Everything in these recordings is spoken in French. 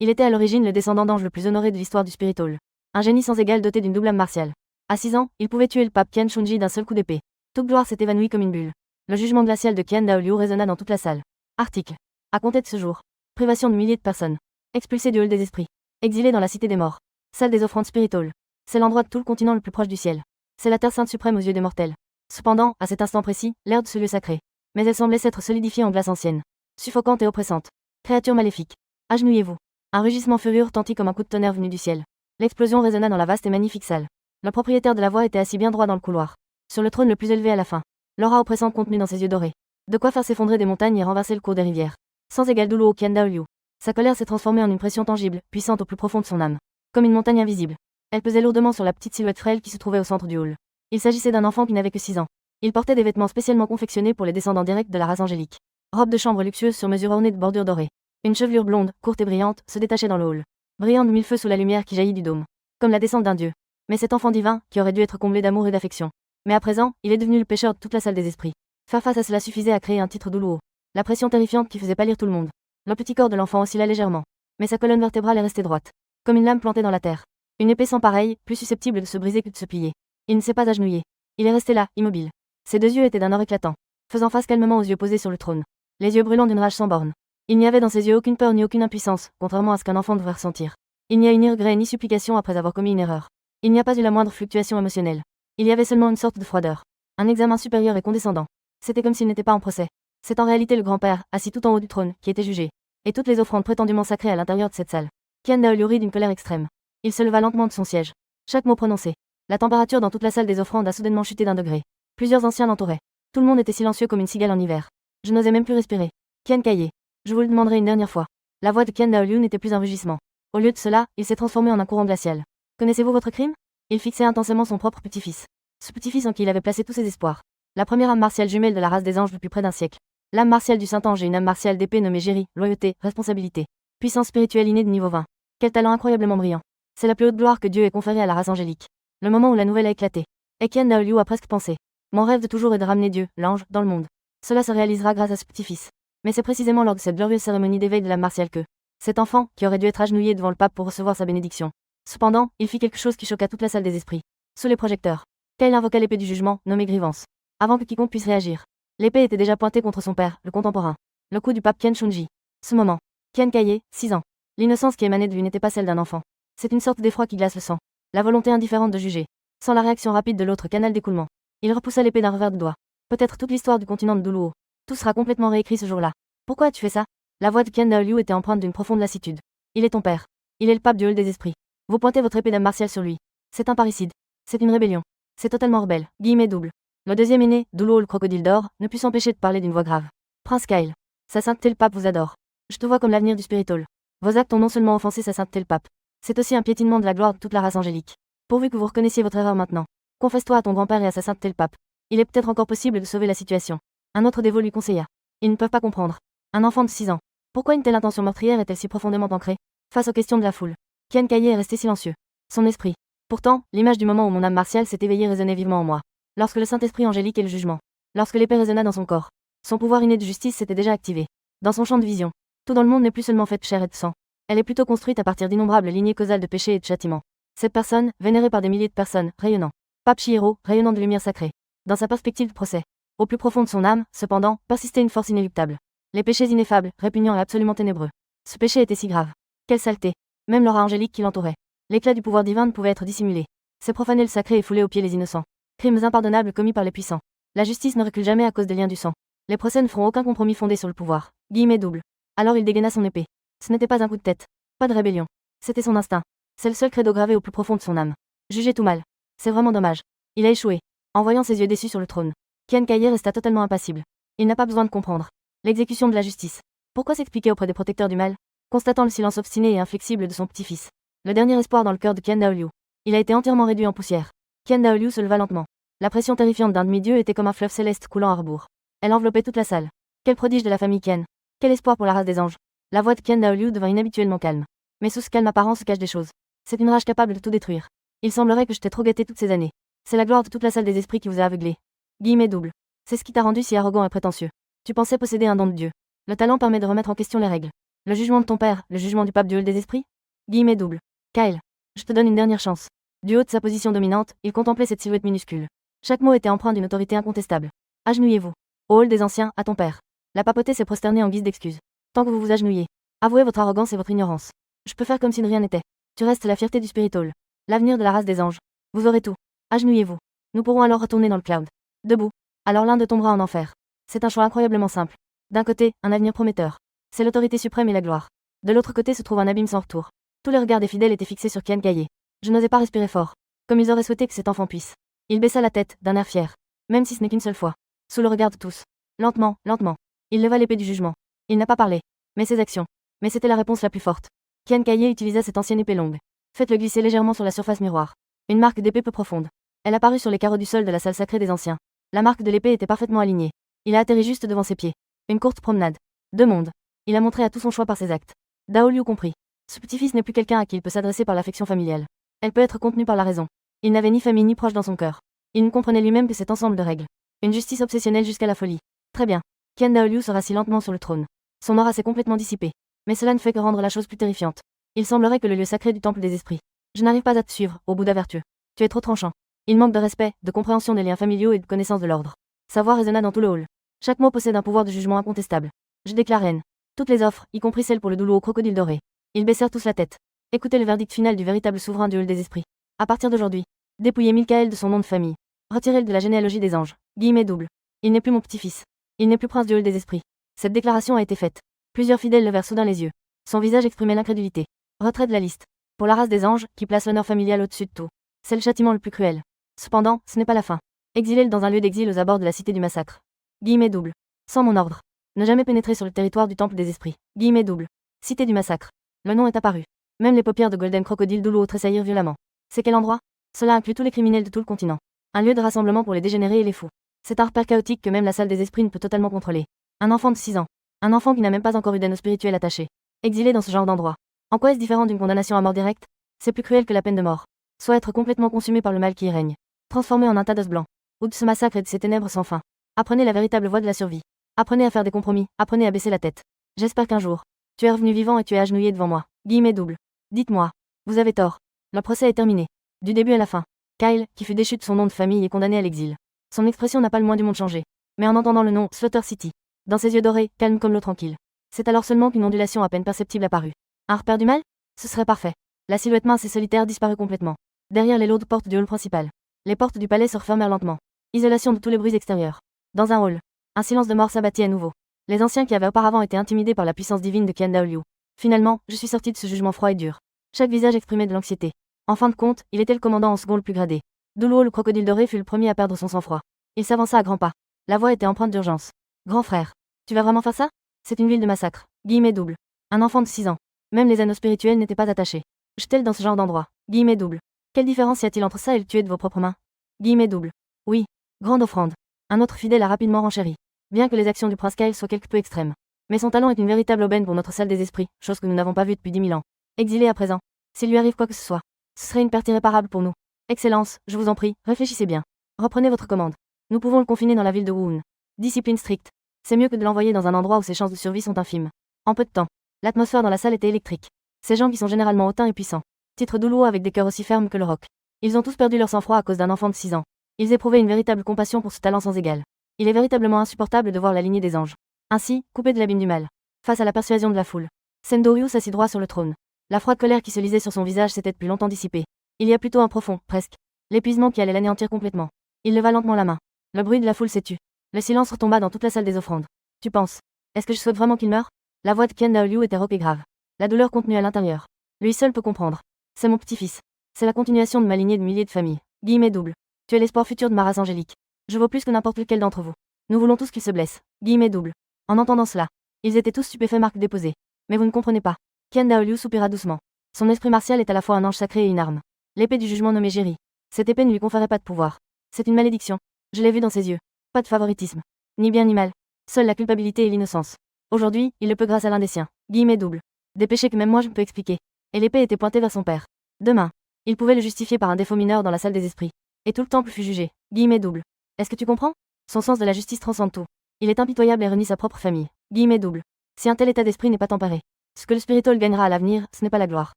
Il était à l'origine le descendant d'ange le plus honoré de l'histoire du Spirit Hall. Un génie sans égal doté d'une double âme martiale. À 6 ans, il pouvait tuer le pape Qian Shunji d'un seul coup d'épée. Toute gloire s'est évanouie comme une bulle. Le jugement glacial de Qian Daoliu résonna dans toute la salle. Article. À compter de ce jour. Privation de milliers de personnes. Expulsés du hall des esprits. Exilés dans la cité des morts. Salle des offrandes Spirit Hall. C'est l'endroit de tout le continent le plus proche du ciel. C'est la terre sainte suprême aux yeux des mortels. Cependant, à cet instant précis, l'air de ce lieu sacré. Mais elle semblait s'être solidifiée en glace ancienne. Suffocante et oppressante. Créature maléfique. Agenouillez-vous. Un rugissement furieux retentit comme un coup de tonnerre venu du ciel. L'explosion résonna dans la vaste et magnifique salle. Le propriétaire de la voix était assis bien droit dans le couloir. Sur le trône le plus élevé à la fin. L'aura oppressante contenue dans ses yeux dorés. De quoi faire s'effondrer des montagnes et renverser le cours des rivières. Sans égal douleur au Qian Daoliu. Sa colère s'est transformée en une pression tangible, puissante au plus profond de son âme. Comme une montagne invisible. Elle pesait lourdement sur la petite silhouette frêle qui se trouvait au centre du hall. Il s'agissait d'un enfant qui n'avait que 6 ans. Il portait des vêtements spécialement confectionnés pour les descendants directs de la race angélique. Robe de chambre luxueuse sur mesure ornée de bordures dorées. Une chevelure blonde, courte et brillante, se détachait dans le hall. Brillant de mille feux sous la lumière qui jaillit du dôme. Comme la descente d'un dieu. Mais cet enfant divin, qui aurait dû être comblé d'amour et d'affection. Mais à présent, il est devenu le pécheur de toute la salle des esprits. Faire face à cela suffisait à créer un titre douloureux. La pression terrifiante qui faisait pâlir tout le monde. Le petit corps de l'enfant oscilla légèrement. Mais sa colonne vertébrale est restée droite. Comme une lame plantée dans la terre. Une épée sans pareille, plus susceptible de se briser que de se plier. Il ne s'est pas agenouillé. Il est resté là, immobile. Ses deux yeux étaient d'un or éclatant. Faisant face calmement aux yeux posés sur le trône. Les yeux brûlants d'une rage sans borne. Il n'y avait dans ses yeux aucune peur ni aucune impuissance, contrairement à ce qu'un enfant devrait ressentir. Il n'y a eu ni regret ni supplication après avoir commis une erreur. Il n'y a pas eu la moindre fluctuation émotionnelle. Il y avait seulement une sorte de froideur. Un examen supérieur et condescendant. C'était comme s'il n'était pas en procès. C'est en réalité le grand-père, assis tout en haut du trône, qui était jugé. Et toutes les offrandes prétendument sacrées à l'intérieur de cette salle. Qian Daoliu rit d'une colère extrême. Il se leva lentement de son siège. Chaque mot prononcé. La température dans toute la salle des offrandes a soudainement chuté d'1 degré. Plusieurs anciens l'entouraient. Tout le monde était silencieux comme une cigale en hiver. Je n'osais même plus respirer. Qian Kaye. Je vous le demanderai une dernière fois. La voix de Qian Daoliu n'était plus un rugissement. Au lieu de cela, il s'est transformé en un courant glacial. Connaissez-vous votre crime? Il fixait intensément son propre petit-fils. Ce petit-fils en qui il avait placé tous ses espoirs. La première âme martiale jumelle de la race des anges depuis près d'un siècle. L'âme martiale du Saint-Ange et une âme martiale d'épée nommée Géry, loyauté, responsabilité. Puissance spirituelle innée de niveau 20. Quel talent incroyablement brillant. C'est la plus haute gloire que Dieu ait conférée à la race angélique. Le moment où la nouvelle a éclaté. Et Qian Daoliu a presque pensé. Mon rêve de toujours est de ramener Dieu, l'ange, dans le monde. Cela se réalisera grâce à ce petit-fils. Mais c'est précisément lors de cette glorieuse cérémonie d'éveil de l'âme martiale que cet enfant, qui aurait dû être agenouillé devant le pape pour recevoir sa bénédiction. Cependant, il fit quelque chose qui choqua toute la salle des esprits. Sous les projecteurs. Kyle invoqua l'épée du jugement, nommée Grievance. Avant que quiconque puisse réagir. L'épée était déjà pointée contre son père, le contemporain. Le coup du pape Qian Shunji. Ce moment. Qian Kaye, 6 ans. L'innocence qui émanait de lui n'était pas celle d'un enfant. C'est une sorte d'effroi qui glace le sang. La volonté indifférente de juger. Sans la réaction rapide de l'autre canal d'écoulement. Il repoussa l'épée d'un revers de doigt. Peut-être toute l'histoire du continent de Duluo. Tout sera complètement réécrit ce jour-là. Pourquoi as-tu fait ça? La voix de Qian Daoliu était empreinte d'une profonde lassitude. Il est ton père. Il est le pape du hall des esprits. Vous pointez votre épée d'âme martiale sur lui. C'est un parricide. C'est une rébellion. C'est totalement rebelle. Guillemets double. Le deuxième aîné, Duluo le crocodile d'or, ne put s'empêcher de parler d'une voix grave. Prince Kyle. Sa sainteté le pape vous adore. Je te vois comme l'avenir du Spirit Hall. Vos actes ont non seulement offensé sa sainteté le pape. C'est aussi un piétinement de la gloire de toute la race angélique. Pourvu que vous reconnaissiez votre erreur maintenant. Confesse-toi à ton grand-père et à sa sainteté le pape. Il est peut-être encore possible de sauver la situation. Un autre dévot lui conseilla. Ils ne peuvent pas comprendre. Un enfant de 6 ans. Pourquoi une telle intention meurtrière est-elle si profondément ancrée? Face aux questions de la foule. Qian Kaye est resté silencieux. Son esprit. Pourtant, l'image du moment où mon âme martiale s'est éveillée résonnait vivement en moi. Lorsque le Saint-Esprit angélique et le jugement. Lorsque l'épée résonna dans son corps. Son pouvoir inné de justice s'était déjà activé. Dans son champ de vision. Tout dans le monde n'est plus seulement fait de chair et de sang. Elle est plutôt construite à partir d'innombrables lignées causales de péché et de châtiment. Cette personne, vénérée par des milliers de personnes, rayonnant. Pape Chihiro, rayonnant de lumière sacrée. Dans sa perspective de procès. Au plus profond de son âme, cependant, persistait une force inéluctable. Les péchés ineffables, répugnants et absolument ténébreux. Ce péché était si grave. Quelle saleté. Même l'aura angélique qui l'entourait. L'éclat du pouvoir divin ne pouvait être dissimulé. C'est profaner le sacré et fouler aux pieds les innocents. Crimes impardonnables commis par les puissants. La justice ne recule jamais à cause des liens du sang. Les procès ne feront aucun compromis fondé sur le pouvoir. Guillemets double. Alors il dégaina son épée. Ce n'était pas un coup de tête. Pas de rébellion. C'était son instinct. C'est le seul credo gravé au plus profond de son âme. Juger tout mal. C'est vraiment dommage. Il a échoué. En voyant ses yeux déçus sur le trône. Qian Kaye resta totalement impassible. Il n'a pas besoin de comprendre. L'exécution de la justice. Pourquoi s'expliquer auprès des protecteurs du mal? Constatant le silence obstiné et inflexible de son petit-fils. Le dernier espoir dans le cœur de Qian Daoliu. Il a été entièrement réduit en poussière. Qian Daoliu se leva lentement. La pression terrifiante d'un demi-dieu était comme un fleuve céleste coulant à rebours. Elle enveloppait toute la salle. Quel prodige de la famille Qian. Quel espoir pour la race des anges. La voix de Qian Daoliu devint inhabituellement calme. Mais sous ce calme apparent se cachent des choses. C'est une rage capable de tout détruire. Il semblerait que je t'ai trop gâté toutes ces années. C'est la gloire de toute la salle des esprits qui vous a aveuglé. Guillemets double. C'est ce qui t'a rendu si arrogant et prétentieux. Tu pensais posséder un don de Dieu. Le talent permet de remettre en question les règles. Le jugement de ton père, le jugement du pape du hall des esprits? Guillemets doubles. Kyle. Je te donne une dernière chance. Du haut de sa position dominante, il contemplait cette silhouette minuscule. Chaque mot était empreint d'une autorité incontestable. Agenouillez-vous. Au hall des anciens, à ton père. La papauté s'est prosternée en guise d'excuse. Tant que vous vous agenouillez. Avouez votre arrogance et votre ignorance. Je peux faire comme si de rien n'était. Tu restes la fierté du Spirit Hall. L'avenir de la race des anges. Vous aurez tout. Agenouillez-vous. Nous pourrons alors retourner dans le cloud. Debout. Alors l'un de tombera en enfer. C'est un choix incroyablement simple. D'un côté, un avenir prometteur. C'est l'autorité suprême et la gloire. De l'autre côté se trouve un abîme sans retour. Tous les regards des fidèles étaient fixés sur Kian Caillé. Je n'osais pas respirer fort. Comme ils auraient souhaité que cet enfant puisse. Il baissa la tête, d'un air fier. Même si ce n'est qu'une seule fois. Sous le regard de tous. Lentement, lentement. Il leva l'épée du jugement. Il n'a pas parlé. Mais ses actions. Mais c'était la réponse la plus forte. Kian Caillé utilisa cette ancienne épée longue. Faites-le glisser légèrement sur la surface miroir. Une marque d'épée peu profonde. Elle apparut sur les carreaux du sol de la salle sacrée des anciens. La marque de l'épée était parfaitement alignée. Il a atterri juste devant ses pieds. Une courte promenade. Deux mondes. Il a montré à tout son choix par ses actes. Dao Liu comprit. Ce petit-fils n'est plus quelqu'un à qui il peut s'adresser par l'affection familiale. Elle peut être contenue par la raison. Il n'avait ni famille ni proche dans son cœur. Il ne comprenait lui-même que cet ensemble de règles. Une justice obsessionnelle jusqu'à la folie. Très bien. Qian Dao Liu se rassit lentement sur le trône. Son aura s'est complètement dissipée. Mais cela ne fait que rendre la chose plus terrifiante. Il semblerait que le lieu sacré du temple des esprits. Je n'arrive pas à te suivre, au Bouddha vertueux. Tu es trop tranchant. Il manque de respect, de compréhension des liens familiaux et de connaissance de l'ordre. Sa voix résonna dans tout le hall. Chaque mot possède un pouvoir de jugement incontestable. Je déclare haine. Toutes les offres, y compris celle pour le doulot au crocodile doré. Ils baissèrent tous la tête. Écoutez le verdict final du véritable souverain du hall des esprits. À partir d'aujourd'hui, dépouillez Milkaël de son nom de famille. Retirez-le de la généalogie des anges. Guillemets doubles. Il n'est plus mon petit-fils. Il n'est plus prince du hall des esprits. Cette déclaration a été faite. Plusieurs fidèles levèrent soudain les yeux. Son visage exprimait l'incrédulité. Retrait de la liste. Pour la race des anges, qui place l'honneur familial au-dessus de tout. C'est le châtiment le plus cruel. Cependant, ce n'est pas la fin. Exilez-le dans un lieu d'exil aux abords de la cité du massacre. Guillemets doubles. Sans mon ordre. Ne jamais pénétrer sur le territoire du temple des esprits. Guillemets doubles. Cité du massacre. Le nom est apparu. Même les paupières de Golden Crocodile Doulo tressaillirent violemment. C'est quel endroit? Cela inclut tous les criminels de tout le continent. Un lieu de rassemblement pour les dégénérés et les fous. C'est un repère chaotique que même la salle des esprits ne peut totalement contrôler. Un enfant de 6 ans. Un enfant qui n'a même pas encore eu d'anneau spirituel attaché. Exilé dans ce genre d'endroit. En quoi est-ce différent d'une condamnation à mort directe? C'est plus cruel que la peine de mort. Soit être complètement consumé par le mal qui y règne. Transformé en un tas d'os blancs. Ou de ce massacre et de ces ténèbres sans fin. Apprenez la véritable voie de la survie. Apprenez à faire des compromis, apprenez à baisser la tête. J'espère qu'un jour, tu es revenu vivant et tu es agenouillé devant moi. Guillemets doubles. Dites-moi. Vous avez tort. Le procès est terminé. Du début à la fin. Kyle, qui fut déchu de son nom de famille et condamné à l'exil. Son expression n'a pas le moins du monde changé. Mais en entendant le nom, Slaughter City. Dans ses yeux dorés, calme comme l'eau tranquille. C'est alors seulement qu'une ondulation à peine perceptible apparut. Un repère du mal? Ce serait parfait. La silhouette mince et solitaire disparut complètement. Derrière les lourdes portes du hall principal. Les portes du palais se refermèrent lentement. Isolation de tous les bruits extérieurs. Dans un hall. Un silence de mort s'abattit à nouveau. Les anciens qui avaient auparavant été intimidés par la puissance divine de Qian Dao Liu. Finalement, je suis sorti de ce jugement froid et dur. Chaque visage exprimait de l'anxiété. En fin de compte, il était le commandant en second le plus gradé. Doulo le crocodile doré fut le premier à perdre son sang-froid. Il s'avança à grands pas. La voix était empreinte d'urgence. Grand frère. Tu vas vraiment faire ça? C'est une ville de massacre. Guillemets doubles. Un enfant de 6 ans. Même les anneaux spirituels n'étaient pas attachés. Jetez-le dans ce genre d'endroit. Guillemets doubles. Quelle différence y a-t-il entre ça et le tuer de vos propres mains? Guillemets doubles. Oui. Grande offrande. Un autre fidèle a rapidement renchéri. Bien que les actions du prince Kyle soient quelque peu extrêmes. Mais son talent est une véritable aubaine pour notre salle des esprits, chose que nous n'avons pas vue depuis 10 000 ans. Exilé à présent. S'il lui arrive quoi que ce soit, ce serait une perte irréparable pour nous. Excellence, je vous en prie, réfléchissez bien. Reprenez votre commande. Nous pouvons le confiner dans la ville de Wuhan. Discipline stricte. C'est mieux que de l'envoyer dans un endroit où ses chances de survie sont infimes. En peu de temps, l'atmosphère dans la salle était électrique. Ces gens qui sont généralement hautains et puissants. Titre douloureux avec des cœurs aussi fermes que le roc. Ils ont tous perdu leur sang-froid à cause d'un enfant de 6 ans. Ils éprouvaient une véritable compassion pour ce talent sans égal. Il est véritablement insupportable de voir la lignée des anges. Ainsi, coupé de l'abîme du mal. Face à la persuasion de la foule. Sendo Ryu s'assit droit sur le trône. La froide colère qui se lisait sur son visage s'était depuis longtemps dissipée. Il y a plutôt un profond, presque. L'épuisement qui allait l'anéantir complètement. Il leva lentement la main. Le bruit de la foule s'est tu. Le silence retomba dans toute la salle des offrandes. Tu penses? Est-ce que je souhaite vraiment qu'il meure? La voix de Qian Dao Liu était rauque et grave. La douleur contenue à l'intérieur. Lui seul peut comprendre. C'est mon petit-fils. C'est la continuation de ma lignée de milliers de familles. Guillemets doubles. Tu es l'espoir futur de ma race angélique. Je vaux plus que n'importe lequel d'entre vous. Nous voulons tous qu'il se blesse. Guillemets doubles. En entendant cela, ils étaient tous stupéfaits, marque déposée. Mais vous ne comprenez pas. Qian Dao Liu soupira doucement. Son esprit martial est à la fois un ange sacré et une arme. L'épée du jugement nommée Jiri. Cette épée ne lui conférait pas de pouvoir. C'est une malédiction. Je l'ai vu dans ses yeux. Pas de favoritisme. Ni bien ni mal. Seule la culpabilité et l'innocence. Aujourd'hui, il le peut grâce à l'un des siens. Guillemets doubles. Des péchés que même moi je ne peux expliquer. Et l'épée était pointée vers son père. Demain. Il pouvait le justifier par un défaut mineur dans la salle des esprits. Et tout le temple fut jugé. Guillemets doubles. Est-ce que tu comprends? Son sens de la justice transcende tout. Il est impitoyable et renie sa propre famille. Guillemets doubles. Si un tel état d'esprit n'est pas tempéré. Ce que le spiritol gagnera à l'avenir, ce n'est pas la gloire.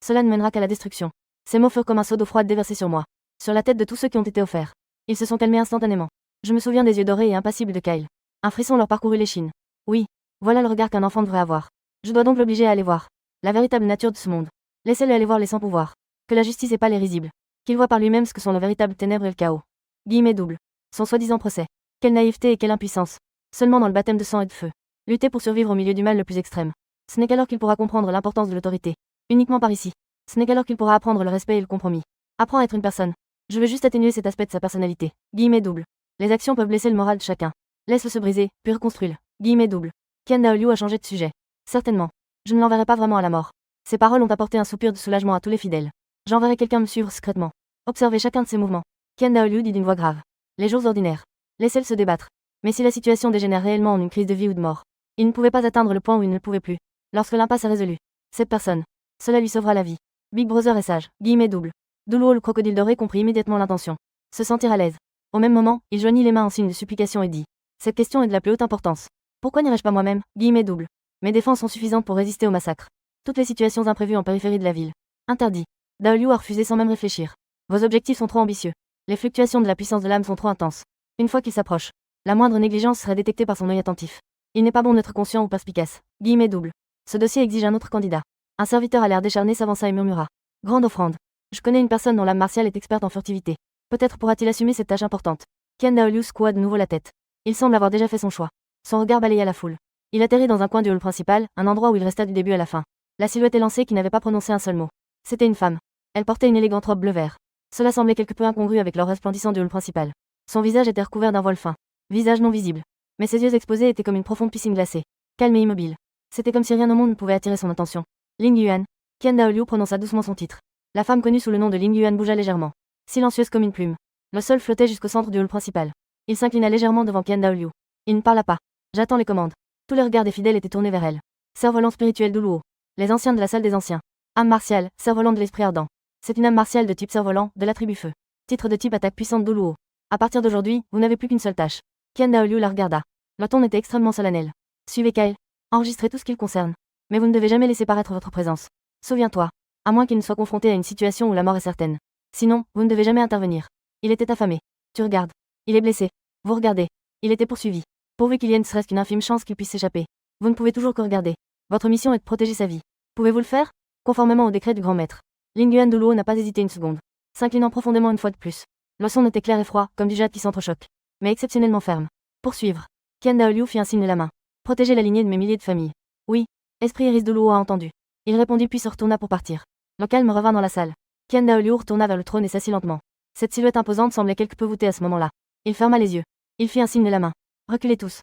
Cela ne mènera qu'à la destruction. Ces mots furent comme un seau d'eau froide déversé sur moi. Sur la tête de tous ceux qui ont été offerts. Ils se sont calmés instantanément. Je me souviens des yeux dorés et impassibles de Kyle. Un frisson leur parcourut l'échine. Oui, voilà le regard qu'un enfant devrait avoir. Je dois donc l'obliger à aller voir la véritable nature de ce monde. Laissez-le aller voir les sans-pouvoir. Que la justice est pas les risibles. Qu'il voit par lui-même ce que sont le véritable ténèbres et le chaos. Guillemets double. Son soi-disant procès. Quelle naïveté et quelle impuissance. Seulement dans le baptême de sang et de feu. Lutter pour survivre au milieu du mal le plus extrême. Ce n'est qu'alors qu'il pourra comprendre l'importance de l'autorité. Uniquement par ici. Ce n'est qu'alors qu'il pourra apprendre le respect et le compromis. Apprends à être une personne. Je veux juste atténuer cet aspect de sa personnalité. Guillemets double. Les actions peuvent blesser le moral de chacun. Laisse-le se briser, puis reconstruis-le. Guillemets double. Ken Daoliu a changé de sujet. Certainement. Je ne l'enverrai pas vraiment à la mort. Ces paroles ont apporté un soupir de soulagement à tous les fidèles. J'enverrai quelqu'un me suivre secrètement. Observez chacun de ses mouvements. Ken Daoliu dit d'une voix grave. Les jours ordinaires. Laissez-le se débattre. Mais si la situation dégénère réellement en une crise de vie ou de mort, il ne pouvait pas atteindre le point où il ne pouvait plus. Lorsque l'impasse est résolue, cette personne, cela lui sauvera la vie. Big Brother est sage. Guillemets double. Duluo le crocodile doré comprit immédiatement l'intention. Se sentir à l'aise. Au même moment, il joignit les mains en signe de supplication et dit. Cette question est de la plus haute importance. Pourquoi n'irais-je pas moi-même? Guillemets double. Mes défenses sont suffisantes pour résister au massacre. Toutes les situations imprévues en périphérie de la ville. Interdit. Daoliu a refusé sans même réfléchir. Vos objectifs sont trop ambitieux. Les fluctuations de la puissance de l'âme sont trop intenses. Une fois qu'il s'approche, la moindre négligence serait détectée par son œil attentif. Il n'est pas bon d'être conscient ou perspicace. Guillemets double. Ce dossier exige un autre candidat. Un serviteur à l'air décharné s'avança et murmura. Grande offrande. Je connais une personne dont l'âme martiale est experte en furtivité. Peut-être pourra-t-il assumer cette tâche importante. Ken Daoliu secoua de nouveau la tête. Il semble avoir déjà fait son choix. Son regard balaya la foule. Il atterrit dans un coin du hall principal, un endroit où il resta du début à la fin. La silhouette élancée qui n'avait pas prononcé un seul mot. C'était une femme. Elle portait une élégante robe bleu-vert. Cela semblait quelque peu incongru avec l'or resplendissant du hall principal. Son visage était recouvert d'un voile fin. Visage non visible. Mais ses yeux exposés étaient comme une profonde piscine glacée. Calme et immobile. C'était comme si rien au monde ne pouvait attirer son attention. Ling Yuan. Ken Daoliu prononça doucement son titre. La femme connue sous le nom de Ling Yuan bougea légèrement. Silencieuse comme une plume. Le sol flottait jusqu'au centre du hall principal. Il s'inclina légèrement devant Ken Daoliu. Il ne parla pas. J'attends les commandes. Tous les regards des fidèles étaient tournés vers elle. Cerf-volant spirituel d'Uluo. Les anciens de la salle des anciens. Âme martiale, cerf-volant de l'esprit ardent. C'est une âme martiale de type cerf-volant, de la tribu feu. Titre de type attaque puissante d'Uluo. À partir d'aujourd'hui, vous n'avez plus qu'une seule tâche. Ken Daoliu la regarda. Le ton était extrêmement solennel. Suivez Kyle. Enregistrez tout ce qu'il concerne. Mais vous ne devez jamais laisser paraître votre présence. Souviens-toi. À moins qu'il ne soit confronté à une situation où la mort est certaine. Sinon, vous ne devez jamais intervenir. Il était affamé. Tu regardes. Il est blessé. Vous regardez. Il était poursuivi. Pourvu qu'il y ait ne serait-ce qu'une infime chance qu'il puisse s'échapper. Vous ne pouvez toujours que regarder. Votre mission est de protéger sa vie. Pouvez-vous le faire? Conformément au décret du grand maître. Ling Yuan d'Uluo n'a pas hésité une seconde. S'inclinant profondément une fois de plus. Le son était clair et froid, comme du jade qui s'entrechoque. Mais exceptionnellement ferme. Poursuivre. Ken Daoliu fit un signe de la main. Protéger la lignée de mes milliers de familles. Oui. Esprit Iris d'Uluo a entendu. Il répondit puis se retourna pour partir. Le calme revint dans la salle. Ken Daoliu retourna vers le trône et s'assit lentement. Cette silhouette imposante semblait quelque peu voûtée à ce moment-là. Il ferma les yeux. Il fit un signe de la main. Reculez tous.